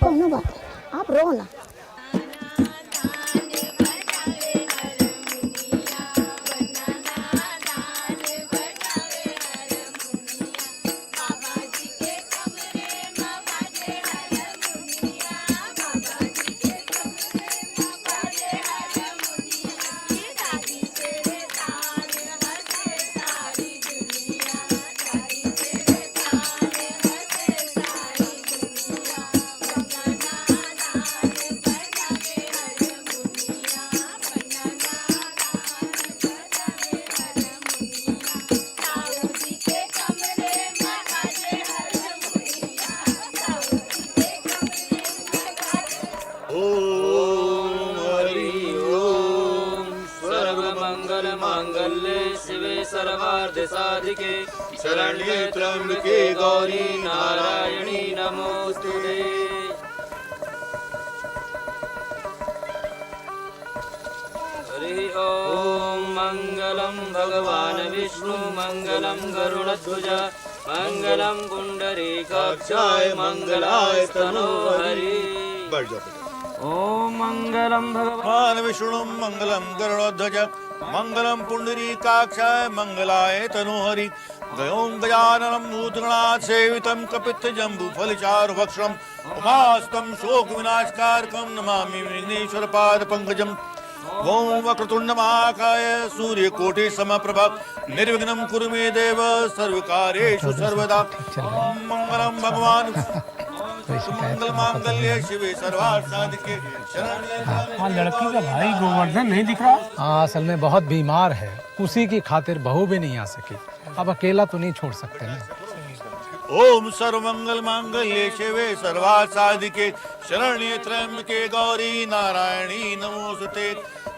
कोनो बात नहीं, आप रो ना। साधिके शरण्ये त्र्यंबके गौरी नारायणी नमोस्तुते। हरि ओम मंगलम भगवान विष्णु मंगलम गरुड़ध्वज मंगलम पुंडरीकाक्षाय मंगलाय तनोहरि। ओम मंगलम भगवान विष्णु मंगलम गरुड़ध्वज मंगलम पुंडरीकाक्षाय मंगलाय तनोहरि। गयों गजाननं भूतगणात् सेवितं कपित्थजम्बूफलचारुभक्षणं उमास्तं शोकविनाशकारकं नमामि विघ्नेश्वरपादपङ्कजम्। ओं वक्रतुण्डमहाकाय सूर्यकोटिसमप्रभ निर्विघ्नं कुरु मे देव सर्वकार्येषु सर्वदा। मंगलम भगवान मंगल मांगल्ये शिवे सर्वार्थ साधिके शरण्ये। हाँ, लड़की का भाई गोवर्धन नहीं दिख रहा। हाँ, असल में बहुत बीमार है, उसी की खातिर बहू भी नहीं आ सकी। अब अकेला तो नहीं छोड़ सकते ना। ओम सर्वमंगल मांगल्ये शिवे सर्वार्थ साधिके शरण्ये त्र्यंबके गौरी नारायणी नमोस्तुते।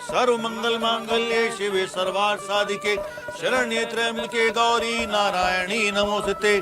सर्वमंगल मांगल्ये शिवे सर्वार्थ साधिके शरण्ये त्र्यंबके गौरी नारायणी नमोस्तुते।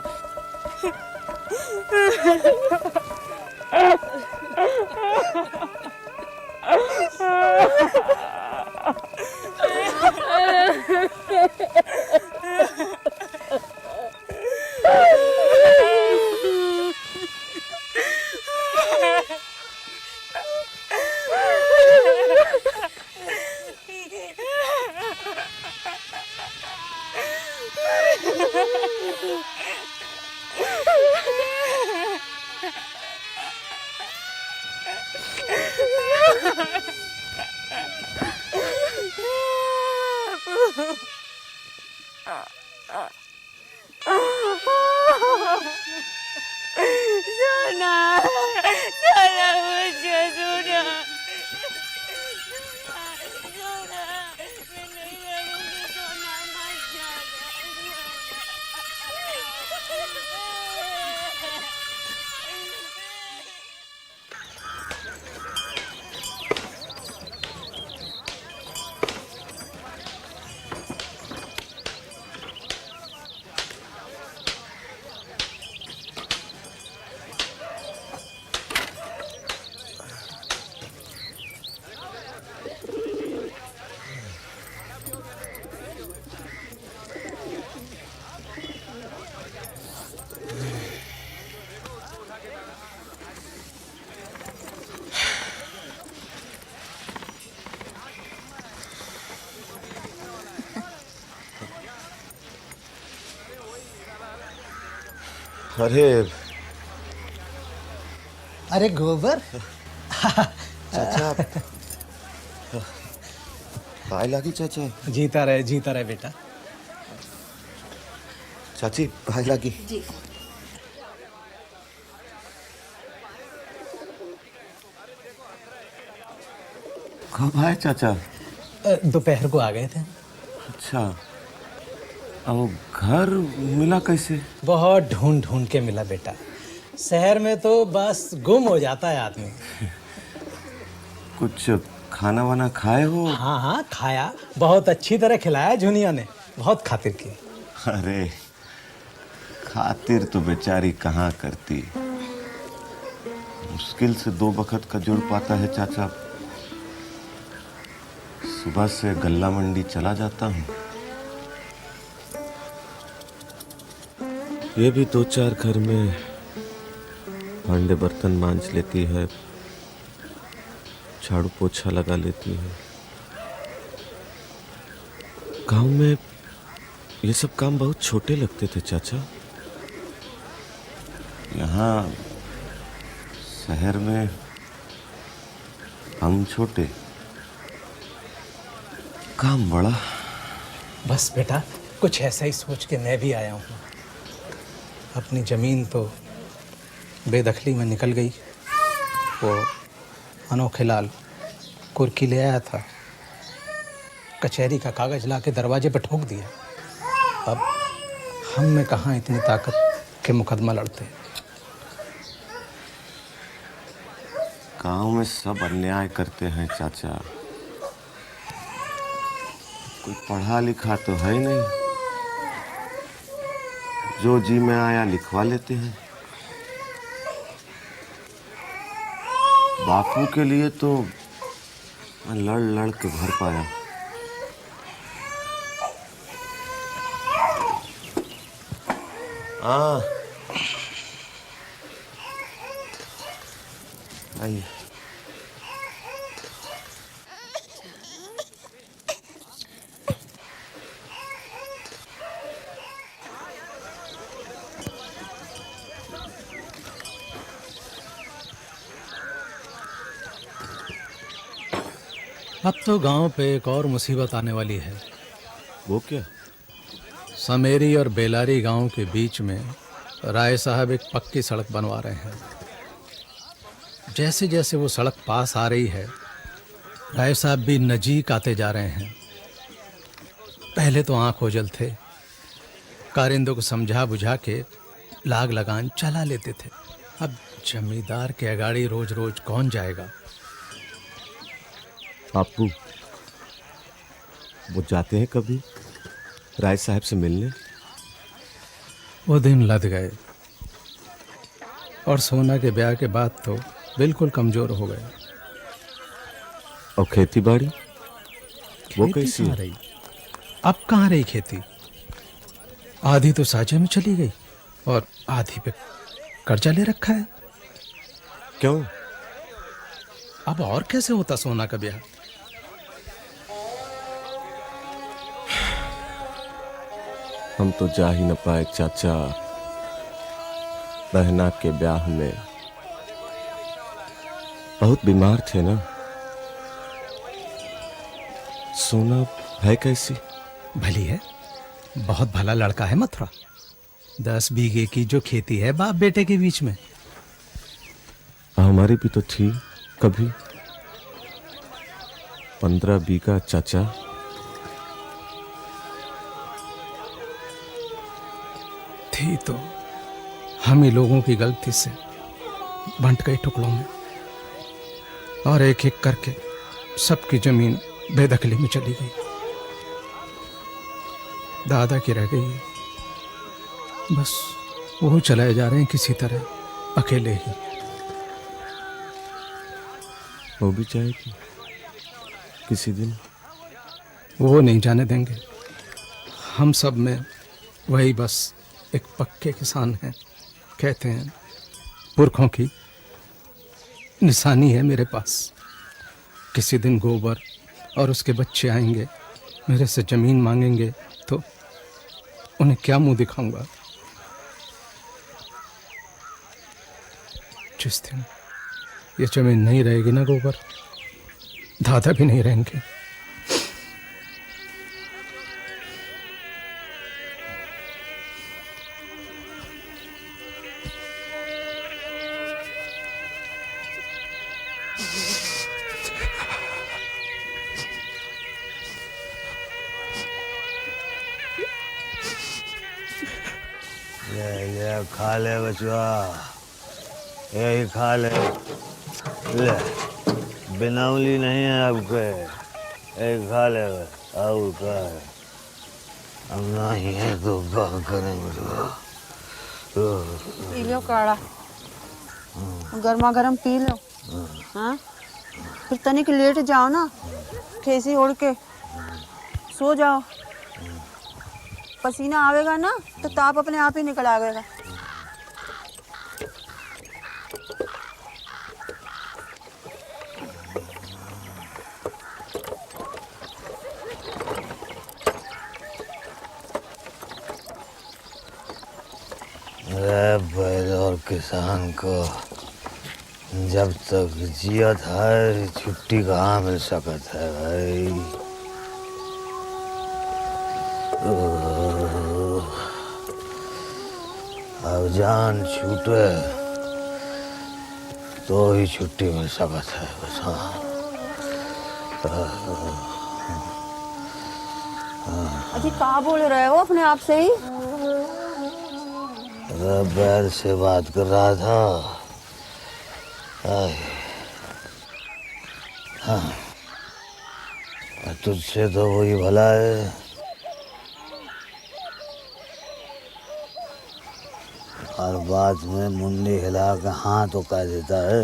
अरे अरे गोबर चाचा पाए लागी चाचा। जीता रहे बेटा। चाची पाए लागी। जी कब आए चाचा? दोपहर को आ गए थे। अच्छा, अब घर मिला कैसे? बहुत ढूंढ के मिला बेटा। शहर में तो बस गुम हो जाता है आदमी। कुछ खाना वाना खाए हो? हाँ खाया, बहुत अच्छी तरह खिलाया झुनिया ने, बहुत खातिर की। अरे खातिर तो बेचारी कहाँ करती, मुश्किल से 2 वक्त का जुड़ पाता है चाचा। सुबह से गल्ला मंडी चला जाता हूँ, ये भी 2-4 घर में भांडे बर्तन मांज लेती है, झाड़ू पोछा लगा लेती है। गांव में ये सब काम बहुत छोटे लगते थे चाचा। यहाँ शहर में हम छोटे, काम बड़ा। बस बेटा कुछ ऐसा ही सोच के मैं भी आया हूँ। अपनी जमीन तो बेदखली में निकल गई। वो अनोखे लाल कुर्की ले आया था, कचहरी का कागज ला के दरवाजे पर ठोक दिया। अब हम में कहाँ इतनी ताकत के मुकदमा लड़ते। गांव में सब अन्याय करते हैं चाचा, कोई पढ़ा लिखा तो है नहीं, जो जी में आया लिखवा लेते हैं। बापू के लिए तो मैं लड़ लड़ के भर पाया, हाँ आइए। अब तो गांव पे एक और मुसीबत आने वाली है। वो क्या? समेरी और बेलारी गांव के बीच में राय साहब एक पक्की सड़क बनवा रहे हैं। जैसे जैसे वो सड़क पास आ रही है, राय साहब भी नजीक आते जा रहे हैं। पहले तो आंख ओझल थे, कारिंदों को समझा बुझा के लाग लगान चला लेते थे। अब जमींदार के अगाड़ी रोज रोज कौन जाएगा? बापू, वो जाते हैं कभी राय साहब से मिलने? वो दिन लद गए और सोना के ब्याह के बाद तो बिल्कुल कमजोर हो गए। और खेती बाड़ी वो खेती कैसी कहाँ है? रही? अब कहाँ रही खेती? आधी तो साझे में चली गई और आधी पे कर्जा ले रखा है। क्यों? अब और कैसे होता सोना का ब्याह? हम तो जा ही न पाए चाचा बहना के ब्याह में। बहुत बीमार थे ना। सोना है कैसी? भली है, बहुत भला लड़का है मथुरा। 10 बीघे की जो खेती है बाप बेटे के बीच में। हमारी भी तो थी कभी 15 बीघा चाचा। थी तो हम ही लोगों की गलती से बंट गई टुकड़ों में और एक एक करके सबकी जमीन बेदखली में चली गई। दादा की रह गई है, बस वो चलाए जा रहे हैं किसी तरह अकेले ही। वो भी जाएगी किसी दिन। वो नहीं जाने देंगे। हम सब में वही बस एक पक्के किसान हैं। कहते हैं पुरखों की निशानी है मेरे पास। किसी दिन गोबर और उसके बच्चे आएंगे, मेरे से जमीन मांगेंगे तो उन्हें क्या मुंह दिखाऊंगा? जिस दिन ये जमीन नहीं रहेगी ना गोबर, दादा भी नहीं रहेंगे। ये खा ले बचवा, यही खा ले। ले बिनौली नहीं है आपके, यही खा ले। और क्या है? अब नहीं है तो क्या करें बचवा? पी लो काढ़ा, गर्मा गर्म पी लो। हाँ, फिर तनिक लेट जाओ ना, ठेसी ओढ़ के सो जाओ। पसीना आवेगा ना तो ताप अपने आप ही निकल आवेगा। अरे बैल और किसान को जब तक जियत है छुट्टी कहाँ मिल सकत है भाई। अब जान छूटे तो ही छुट्टी मिल सकत है बस। अजी कहाँ बोल रहे हो अपने आप से ही? अरे बैल से बात कर रहा था। हाँ, तुझसे तो वही भला है। और बाद में मुंडी हिला के हाँ तो कह देता है।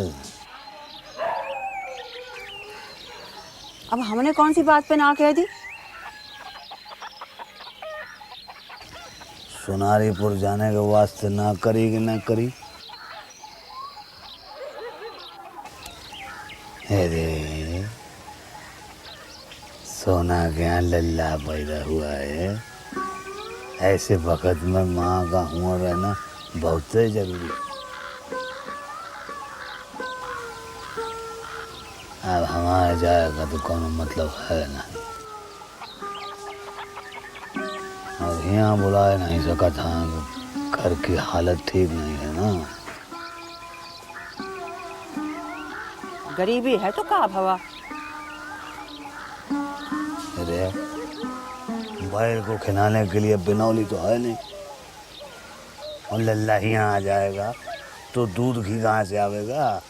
अब हमने कौन सी बात पे ना कह दी? सोनारीपुर जाने के वास्ते ना करी कि ना करी। अरे सोना के यहाँ लल्ला पैदा हुआ है, ऐसे वक्त में माँ का हुआ रहना बहुत जरूरी है। अब हमारा जाएगा तो कोनो मतलब है ना, और यहाँ बुला नहीं सका था, घर की हालत ठीक नहीं है ना। गरीबी है तो का भवा। अरे बैल को खिलाने के लिए बिनौली तो है नहीं, और लल्ला ही यहाँ आ जाएगा तो दूध घी कहाँ से आवेगा।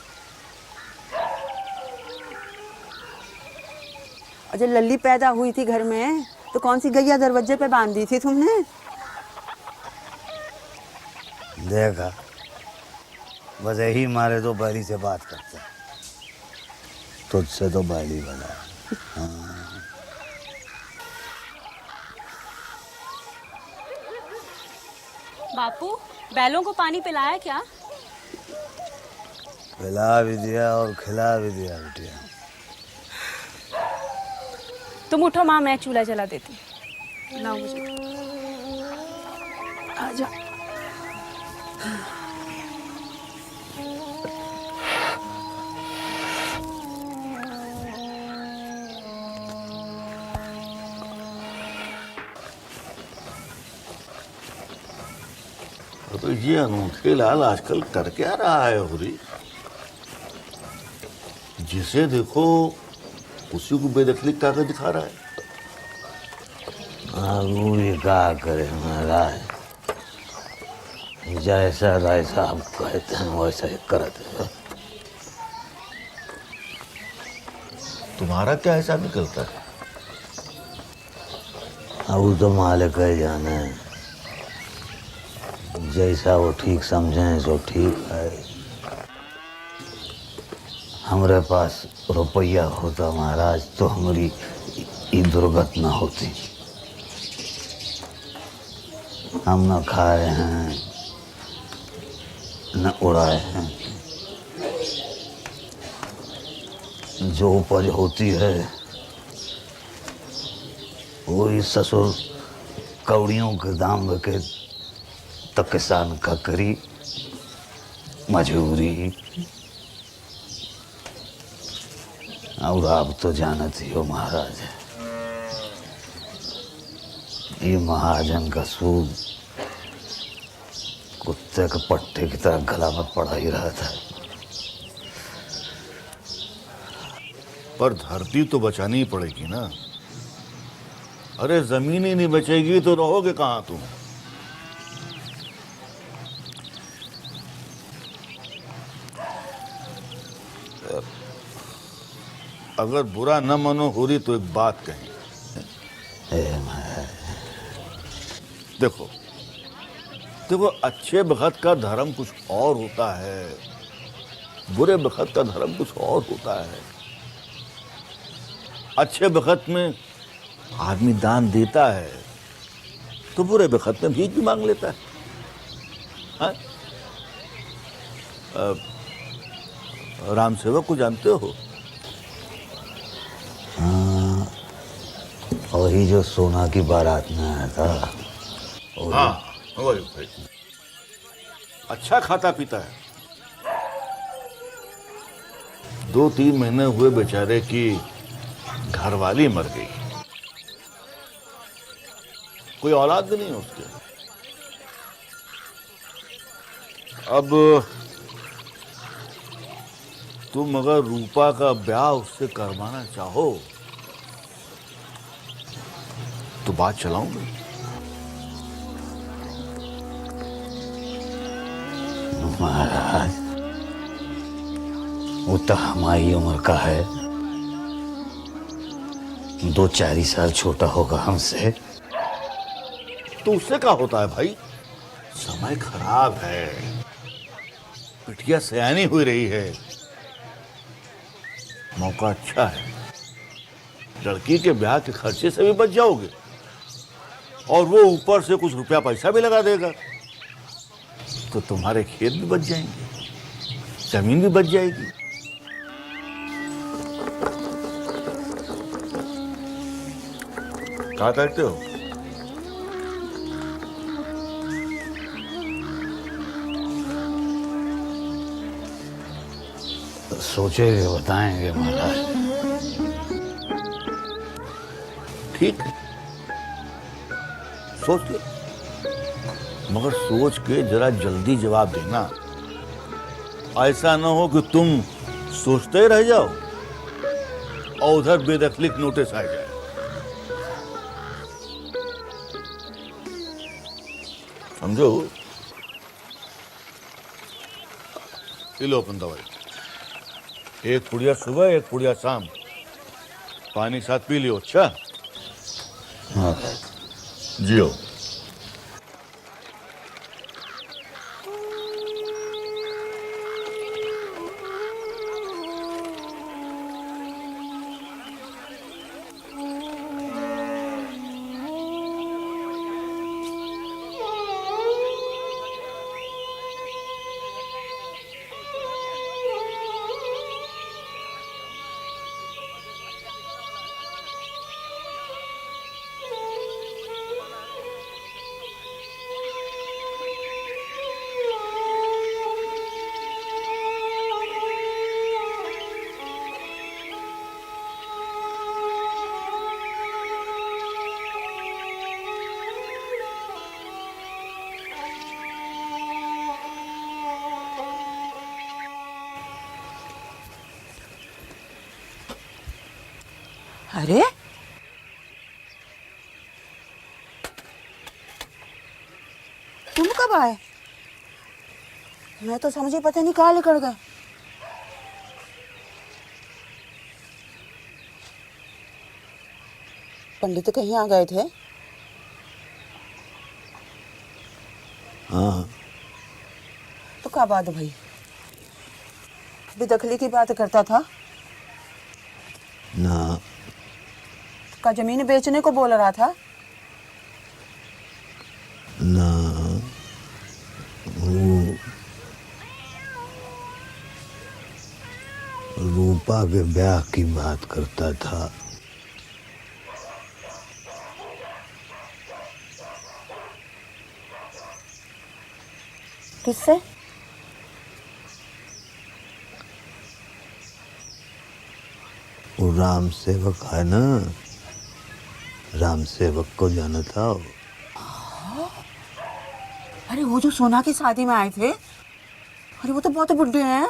जब लल्ली पैदा हुई थी घर में तो कौन सी गैया दरवाजे पे बांध दी थी तुमने? देखा, बस यही मारे तो बैली से बात करता, तुझसे तो बैली बना। हाँ। बापू, बैलों को पानी पिलाया क्या? पिला भी दिया और खिला भी दिया बिटिया। तुम उठो माँ, मैं चूल्हा जला देती। लाओ मुझे। आजा। तो ये अनूठे लाल आजकल कर क्या रहा है होरी? जिसे देखो उसी को बेदखली करके दिखा रहा है। वो ये क्या करे महाराज, जैसा राय साहब कहते हैं वैसा ही करते हैं। तुम्हारा क्या हिसाब निकलता है? अब तो मालिक है जाने, जैसा वो ठीक समझें सो ठीक है। हमारे पास रुपया होता महाराज तो हमारी ये दुर्घटना होती। हम न खाए हैं न उड़ाए हैं, जो उपज होती है वही ससुर कौड़ियों के दाम के तो किसान का करी मजबूरी। और आप तो जानते ही हो महाराज, ये महाजन का सूद कुत्ते के पट्टे की तरह गला में पड़ा ही रहता है। पर धरती तो बचानी ही पड़ेगी ना। अरे जमीन ही नहीं बचेगी तो रहोगे कहाँ तुम? अगर बुरा न मानो होरी तो एक बात कही। देखो देखो, अच्छे वक्त का धर्म कुछ और होता है, बुरे वक्त का धर्म कुछ और होता है। अच्छे वक्त में आदमी दान देता है तो बुरे वक्त में भीख भी मांग लेता है। हाँ? राम सेवक को जानते हो? हाँ, वही जो सोना की बारात में आया था। हाँ वही भाई, अच्छा खाता पीता है। 2-3 महीने हुए बेचारे की घरवाली मर गई, कोई औलाद भी नहीं उसके। अब तुम अगर रूपा का ब्याह उससे करवाना चाहो तो बात चलाऊंगा। महाराज, वो तो हमारी उम्र का है, 2-4 साल छोटा होगा हमसे। तो उससे क्या होता है भाई? समय खराब है, पिटिया सयानी हुई रही है, मौका अच्छा है, लड़की के ब्याह के खर्चे से भी बच जाओगे। और वो ऊपर से कुछ रुपया पैसा भी लगा देगा, तो तुम्हारे खेत भी बच जाएंगे, जमीन भी बच जाएगी। क्या कहते हो? सोचेंगे, बताएंगे महाराज। ठीक है, सोच ले, मगर सोच के जरा जल्दी जवाब देना। ऐसा ना हो कि तुम सोचते ही रह जाओ और उधर बेदखली नोटिस आ जाए। समझो? ये लो अपन दवाई, एक पुड़िया सुबह, एक पुड़िया शाम, पानी साथ पी लियो। अच्छा? हाँ। जियो। अरे तुम कब आए? मैं तो समझी पता नहीं कहाँ निकल गए। पंडित कहीं आ गए थे? हाँ। तो क्या बात भाई? बेदखली की बात करता था ना। का जमीन बेचने को बोल रहा था ना, वो रूपा के ब्याह की बात करता था। किससे? वो राम सेवक है ना, राम सेवक को जाना था। अरे वो जो सोना की शादी में आए थे, अरे वो तो बहुत बुढ़े हैं।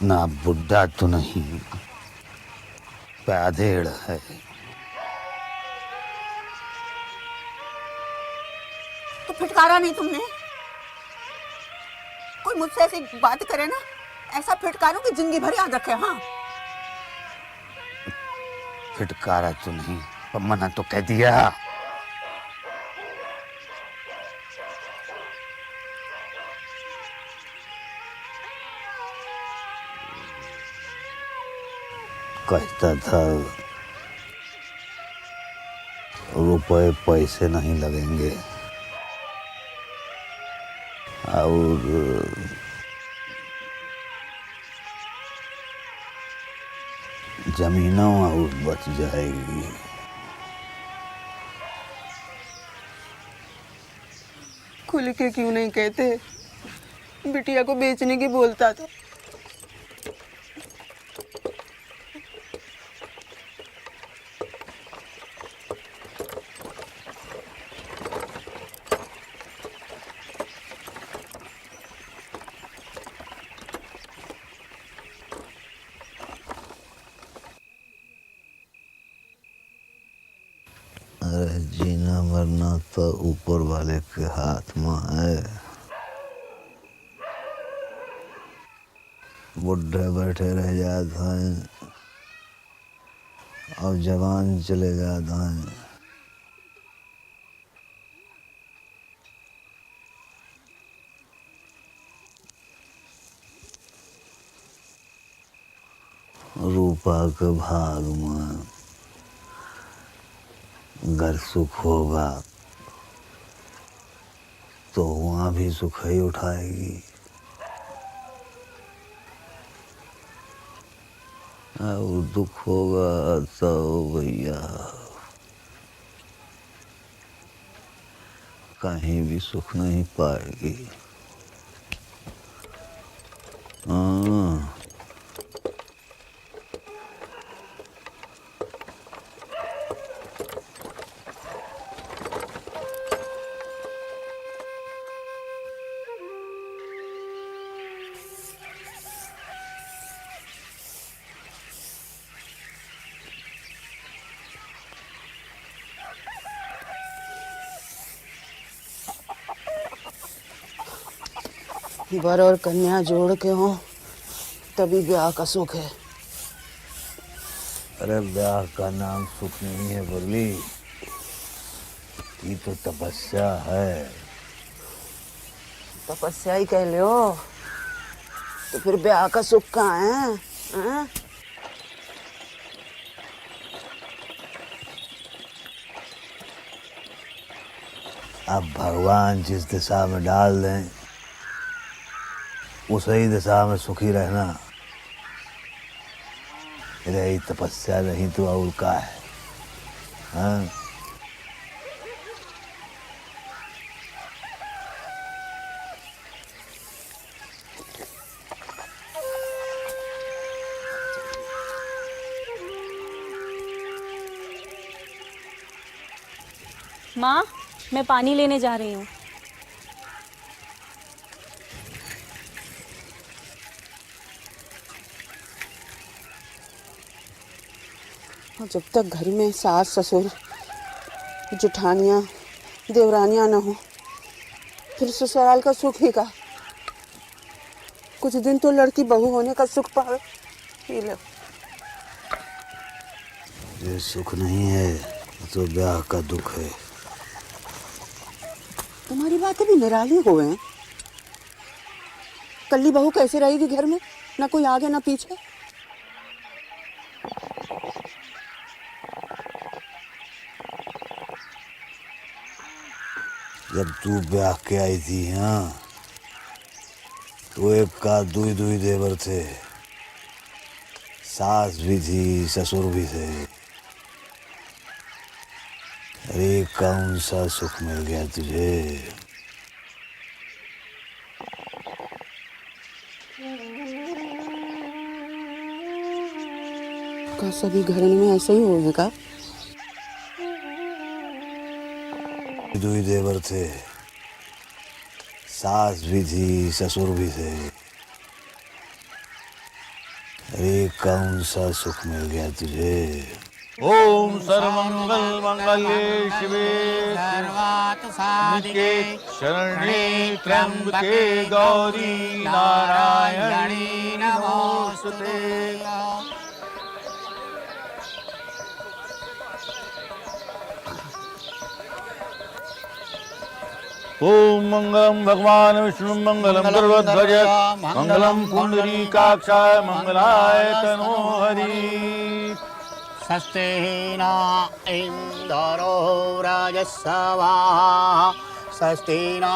ना, बुढ़ा तो नहीं, पाधेड़ है। तो फिटकारा नहीं तुमने? कोई मुझसे ऐसी बात करे ना, ऐसा फिटकारूं कि जिंदगी भर याद रखे। हाँ, फिटकारा तो नहीं, पर मना तो कह दिया। कहता था रुपए पैसे नहीं लगेंगे और जमीनों और बच जाएगी। खुल के क्यों नहीं कहते? बिटिया को बेचने की बोलता था। अरे जीना मरना तो ऊपर वाले के हाथ में है। बुढ़े बैठे रह जाते हैं और जवान चले जाते हैं। रूपा के भाग में घर सुख होगा तो वहां भी सुख ही उठाएगी, और दुख होगा तो भैया कहीं भी सुख नहीं पाएगी। हाँ, वर और कन्या जोड़ के हो तभी ब्याह का सुख है। अरे ब्याह का नाम सुख नहीं है बोली, ये तो तपस्या है। तपस्या ही कह लो तो फिर ब्याह का सुख कहाँ है? हाँ? अब भगवान जिस दिशा में डाल दें उसी दिशा में सुखी रहना, यही तपस्या नहीं तो और का है। हाँ? माँ, मैं पानी लेने जा रही हूँ। जब तक घर में सास ससुर जेठानियाँ देवरानियाँ न हो फिर ससुराल का सुख ही का। कुछ दिन तो लड़की बहू होने का सुख पावे। ये लो। ये सुख नहीं है तो ब्याह का दुख है। तुम्हारी बातें भी निराली हो गए हैं। कल्ली बहू कैसे रहेगी घर में, ना कोई आगे ना पीछे। जब तू ब्याह के आई थी हाँ तो एक का दुई दुई देवर थे, सास भी थी ससुर भी थे। अरे कौन सा सुख मिल गया तुझे? का सभी घर में ऐसा ही होगा? दुई देवर थे, सास भी थी ससुर भी थे। अरे कौन सा सुख मिल गया तुझे? ओम सर्वमंगल मंगल्ये शिवे सर्वार्थ साधिके शरण्ये त्र्यंबके गौरी नारायणी नमोस्तुते। ओम मंगलम भगवान विष्णु मंगलम गरुड़ध्वज मंगलम पुंडरीकाक्षाय मंगलाय तनोहरि। स्वस्ति न इंद्रो राजस्वा स्वस्ति न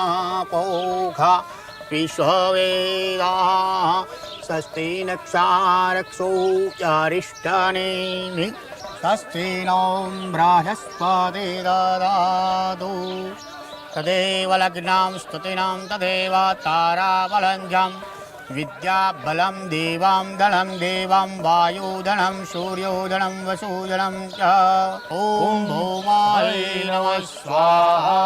पूषा विश्ववेदा स्वस्ति नक्षारक्षो अरिष्टनेमि स्वस्ति नो बृहस्पति ददातु। तदेव लग्नां स्तुतीनां तदेव ताराबलं विद्याबलं देवां धनं देवां वायुधनं सूर्योधनं वसुधनं च। ॐ भौमाय नमः स्वाहा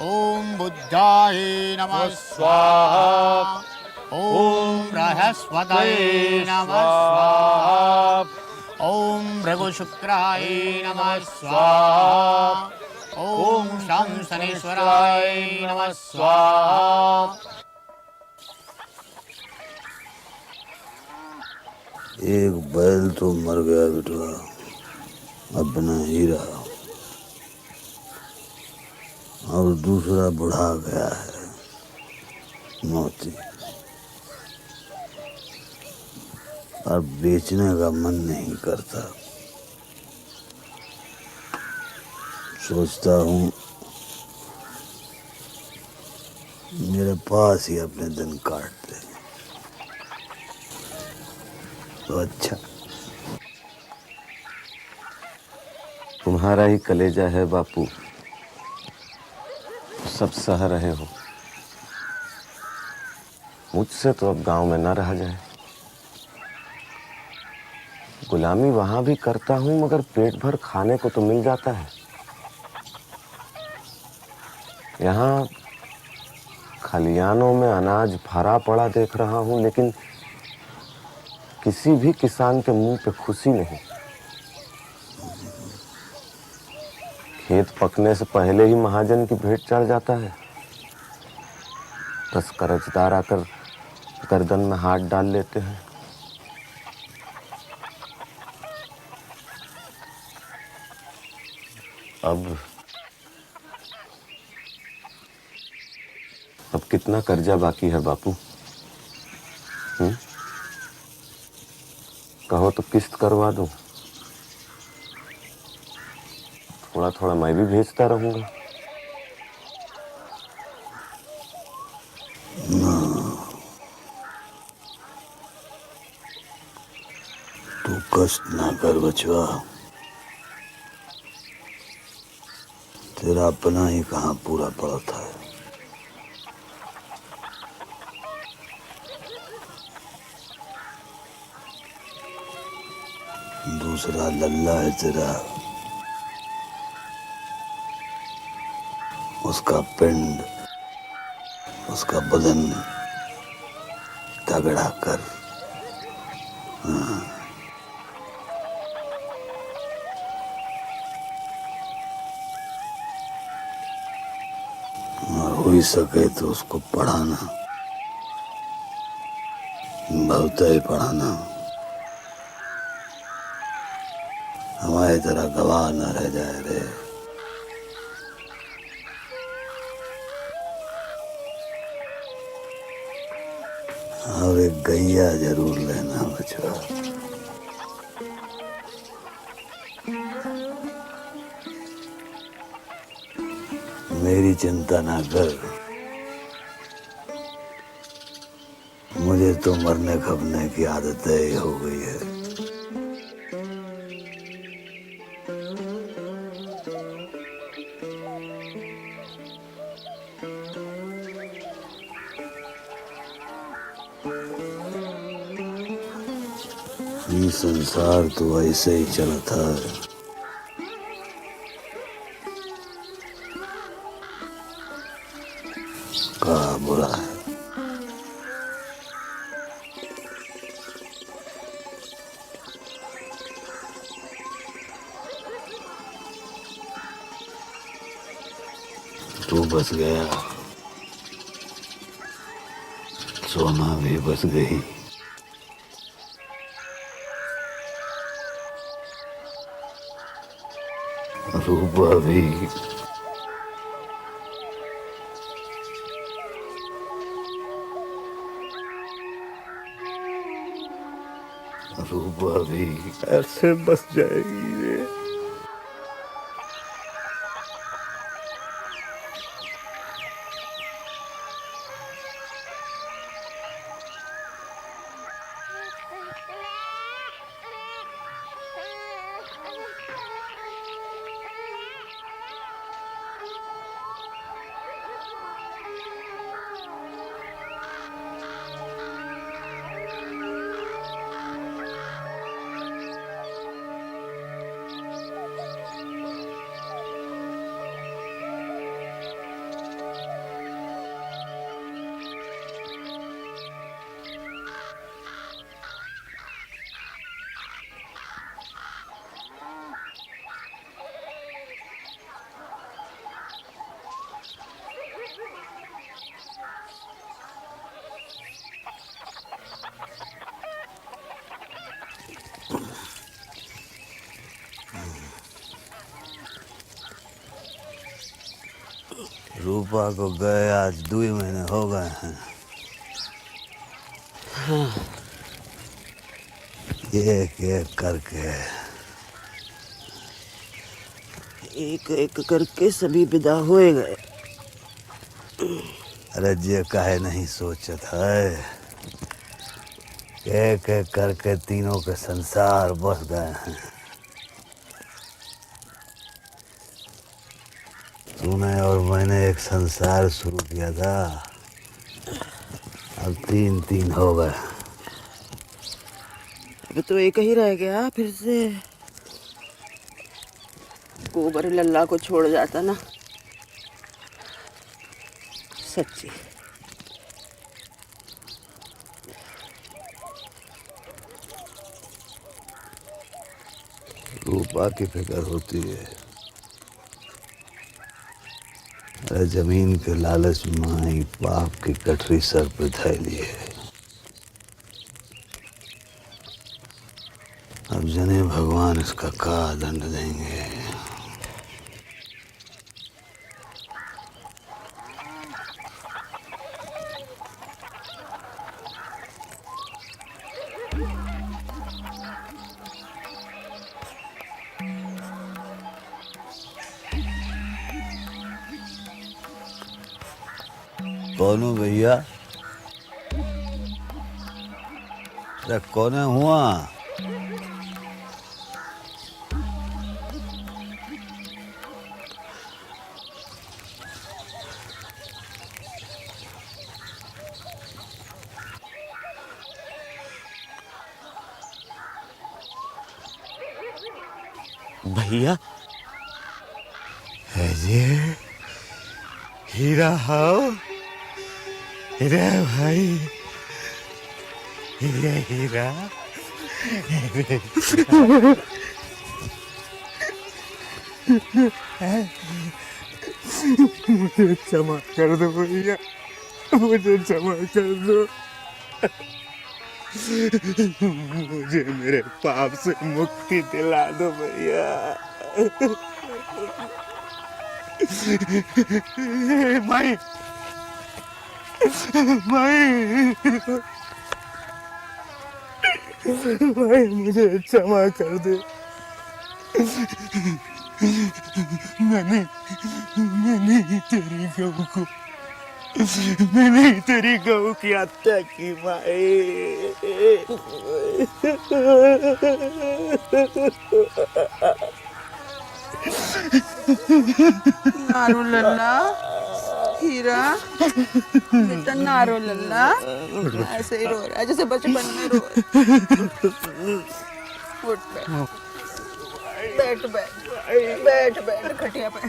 ॐ बुद्धाय नमः स्वाहा ॐ बृहस्पतये नमः स्वाहा ॐ भृगुशुक्राय नमः स्वाहा ओम शं शनेश्वराय नमः स्वाहा। एक बैल तो मर गया बेटा, अपना हीरा, और दूसरा बुढ़ा गया है मोती, और बेचने का मन नहीं करता। सोचता हूँ मेरे पास ही अपने दिन काट दे तो अच्छा। तुम्हारा ही कलेजा है बापू, सब सह रहे हो। मुझसे तो अब गांव में न रहा जाए। गुलामी वहां भी करता हूं मगर पेट भर खाने को तो मिल जाता है। यहाँ खलियानों में अनाज भरा पड़ा देख रहा हूं लेकिन किसी भी किसान के मुंह पे खुशी नहीं। खेत पकने से पहले ही महाजन की भेंट चढ़ जाता है। 10 कर्जदार आकर गर्दन में हाथ डाल लेते हैं। अब कितना कर्जा बाकी है बापू? कहो तो किस्त करवा दूं। थोड़ा थोड़ा मैं भी भेजता रहूंगा। तू कष्ट ना कर बचवा, तेरा अपना ही कहाँ पूरा पड़ता है। दूसरा लल्ला है तेरा, उसका पिंड, उसका बदन तगड़ा कर। और हो ही सके तो उसको पढ़ाना, बहुत ही पढ़ाना। हमारी तरह गवाह न रह जाए रे। और एक गैया जरूर लेना बचवा। मेरी चिंता ना कर, मुझे तो मरने खपने की आदत ही हो गई है। ये संसार तो ऐसे ही चलता है। का बुरा है। तू बच गया, सोना भी बच गई। रूपा भी। रूपा भी ऐसे बस जाएगी रे। रूपा को गए आज 2 महीने हो गए हैं। एक एक करके एक एक करके सभी विदा होए गए। अरे जे काहे नहीं सोचत है, एक एक करके तीनों के संसार बस गए हैं। तूने और मैंने एक संसार शुरू किया था, अब तीन तीन हो गए। अब तो एक ही रह गया, फिर से गोबर लल्ला को छोड़ जाता ना। सच्ची रूपा की फिक्र होती है। अरे जमीन के लालच में ही पाप की गठरी सर पे धैली है। अब जने भगवान इसका का दंड देंगे। कौन हो भैया? अरे कौन हुआ? भैया ये हीरा हो रे भाई, ये हीरा मुझे क्षमा कर दो भैया, मुझे क्षमा कर दो। मुझे मेरे पाप से मुक्ति दिला दो भैया। माई माई भाई, मुझे क्षमा कर दे। मैंने तेरी गऊ को, मैंने तेरी गऊ की हत्या की माई। नारो लल्ला, हीरा बेटा, नारो लल्ला, ऐसे ही रो रहा है जैसे बचपन में रो। उठ बैठ, बैठ बैठ बैठ खटिया पे।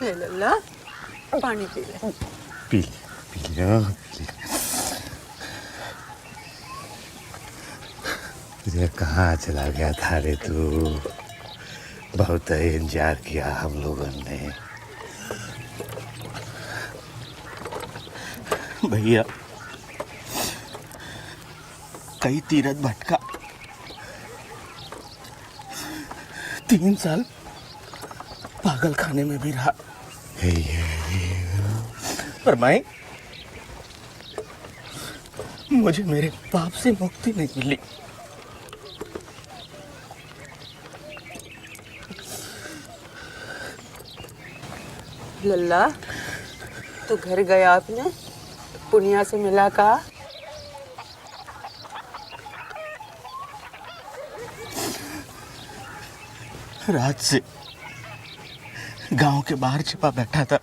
ले लल्ला, पानी पी ले। P low. तुझे कहाँ चला गया था रे तू? बहुत इंतजार किया हम लोगों ने। भैया कई तीरथ भटका, 3 साल पागल खाने में भी रहा, पर मैं मुझे मेरे पाप से मुक्ति नहीं मिली। लल्ला, तो घर गया आपने, पुनिया से मिला का? रात से गांव के बाहर छिपा बैठा था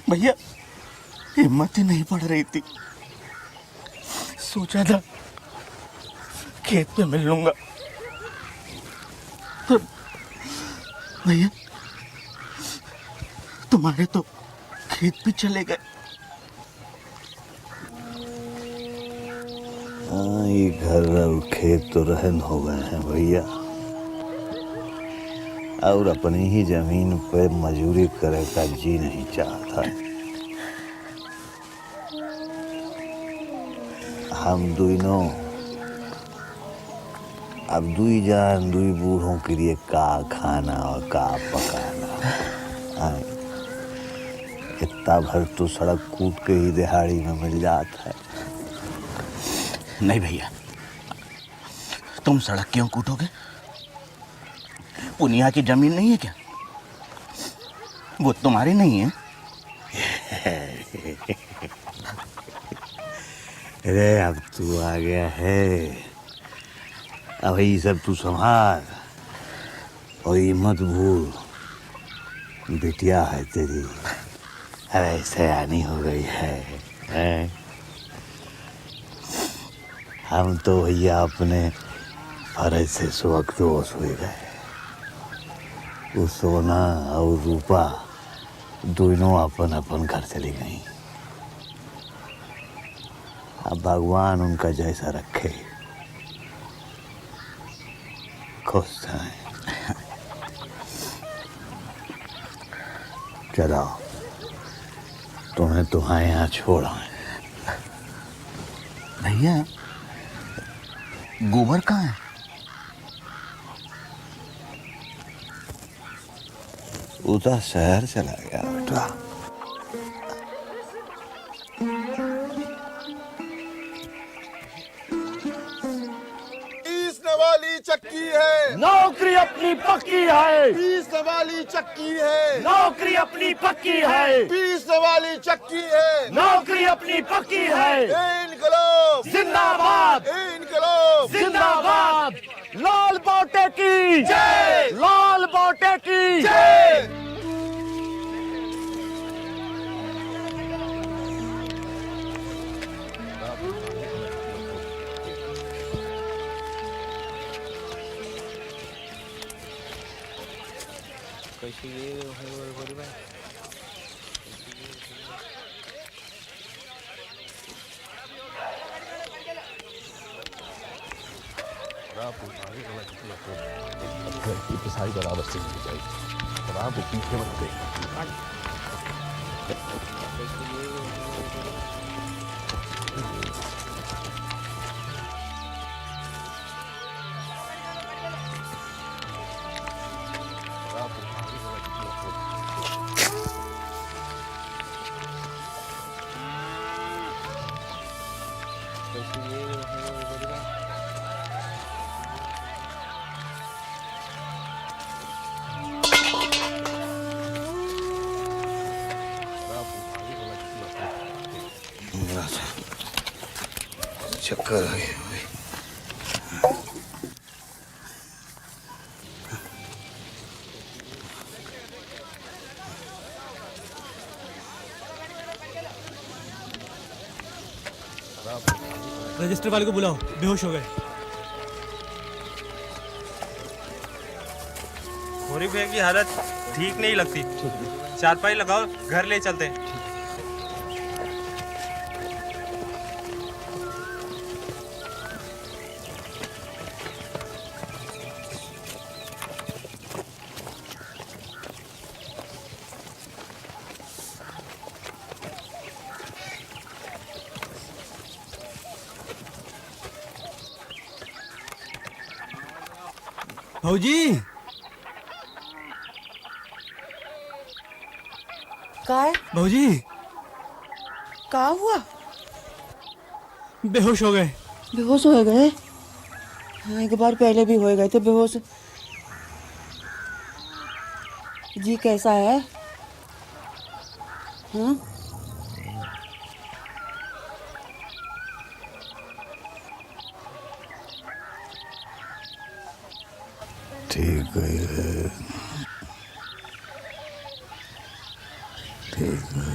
भैया, हिम्मत ही नहीं पड़ रही थी। सोचा था खेत में मिल लूंगा, तो भैया तुम्हारे तो खेत भी चले गए। हाँ, ये घर और खेत तो रहन हो गए हैं भैया। और अपनी ही जमीन पे मजूरी करे का जी नहीं चाहता। हम दोनों अब दुई जान दुई बूढ़ों के लिए का खाना और का पकाना। इतना भर तो सड़क कूट के ही दिहाड़ी में मिल जाता है। नहीं भैया, तुम सड़क क्यों कूटोगे? पुनिया की जमीन नहीं है क्या? वो तुम्हारी नहीं है? अरे अब तू आ गया है, अब ये सब तू संभाल और ये मत भूल, बिटिया है तेरी, अरे सयानी हो गई है? हम तो भैया अपने फर्ज से सुबह हुए गए। वो सोना और रूपा दोनों अपन अपन घर चली गई। अब भगवान उनका जैसा रखे, खुश हैं। चलो तुम्हें तुम्हारे यहाँ छोड़ा है। भैया गोबर कहाँ है? उधर शहर चला गया बेटा। पीसने वाली चक्की है, नौकरी अपनी पक्की है। पीसने वाली चक्की है, नौकरी अपनी पक्की है। पीसने वाली चक्की है, नौकरी अपनी पक्की है। इनकलाब जिंदाबाद, इनकलाब जिंदाबाद। लाल बोटे की जय, लाल बोटे की जय। सारी बराबर से मिल जाएगी, और आप पीछे मत देखना। चक्कर आ गया। रजिस्टर वाले को बुलाओ, बेहोश हो गए। खोरी भैया की हालत ठीक नहीं लगती, चारपाई लगाओ, घर ले चलते हैं। भौजी, का है? भौजी का हुआ? बेहोश हो गए। बेहोश हो गए? हाँ, एक बार पहले भी हो गए थे बेहोश। जी कैसा है? हाँ? ठीक है, ठीक है।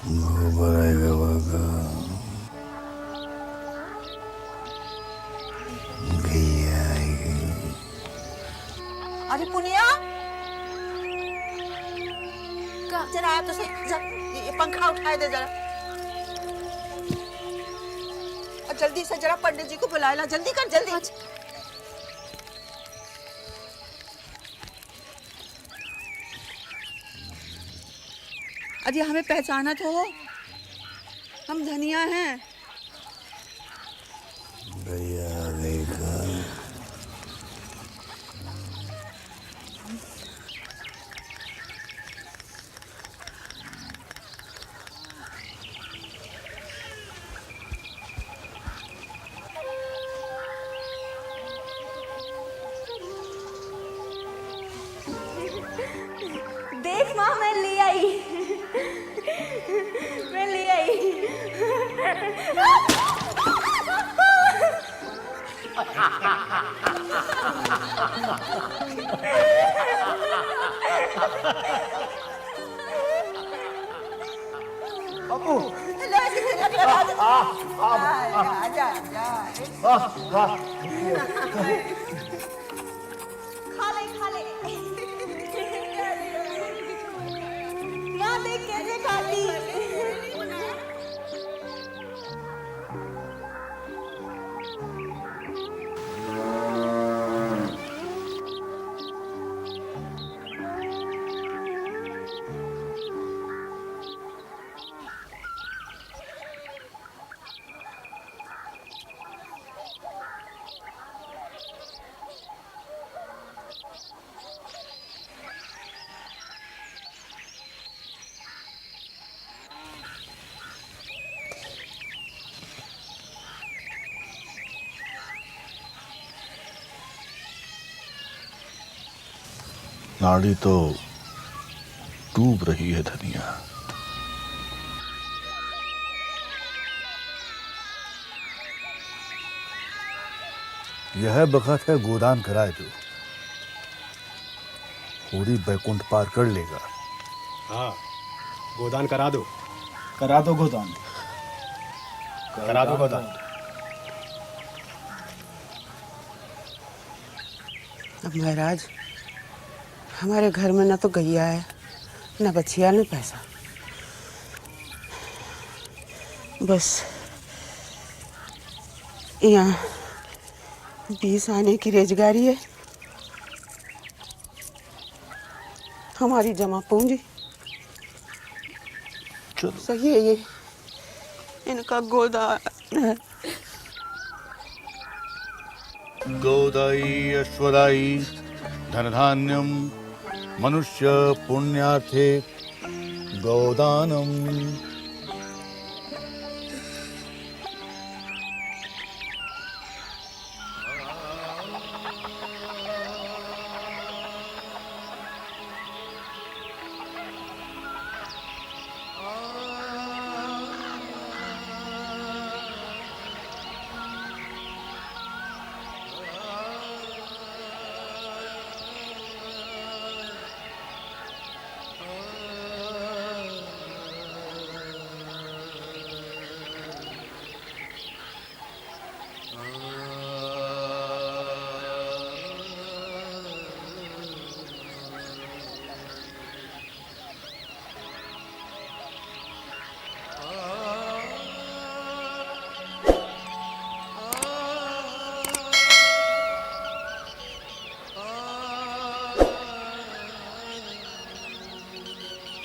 गोबर आएगा बागा, गैया आएगी। अरे पुनिया, जरा जरा आ तो सही, ये पंखा उठाए दे जरा। और जल्दी से जरा पंडित जी को बुला ला, जल्दी कर जल्दी। अजी हमें पहचाना तो हो, हम धनिया हैं। भैया देखा देख माँ मैं ले आई, मैं ले आई। बाबू खा ले ना देख कैसे खाती। नाड़ी तो डूब रही है धनिया। यह बखत है गोदान कराए दो, पूरी बैकुंठ पार कर लेगा। हाँ गोदान करा दो गोदान, करा दो गोदान। अब महाराज हमारे घर में ना तो गैया है, ना बछिया, ना पैसा, बस यहाँ 20 आने की रोजगारी है, हमारी जमा पूंजी। सही है, ये इनका गोदान है। गोदाई अश्वदाई धनधान्यम मनुष्य पुण्यार्थे गोदानम।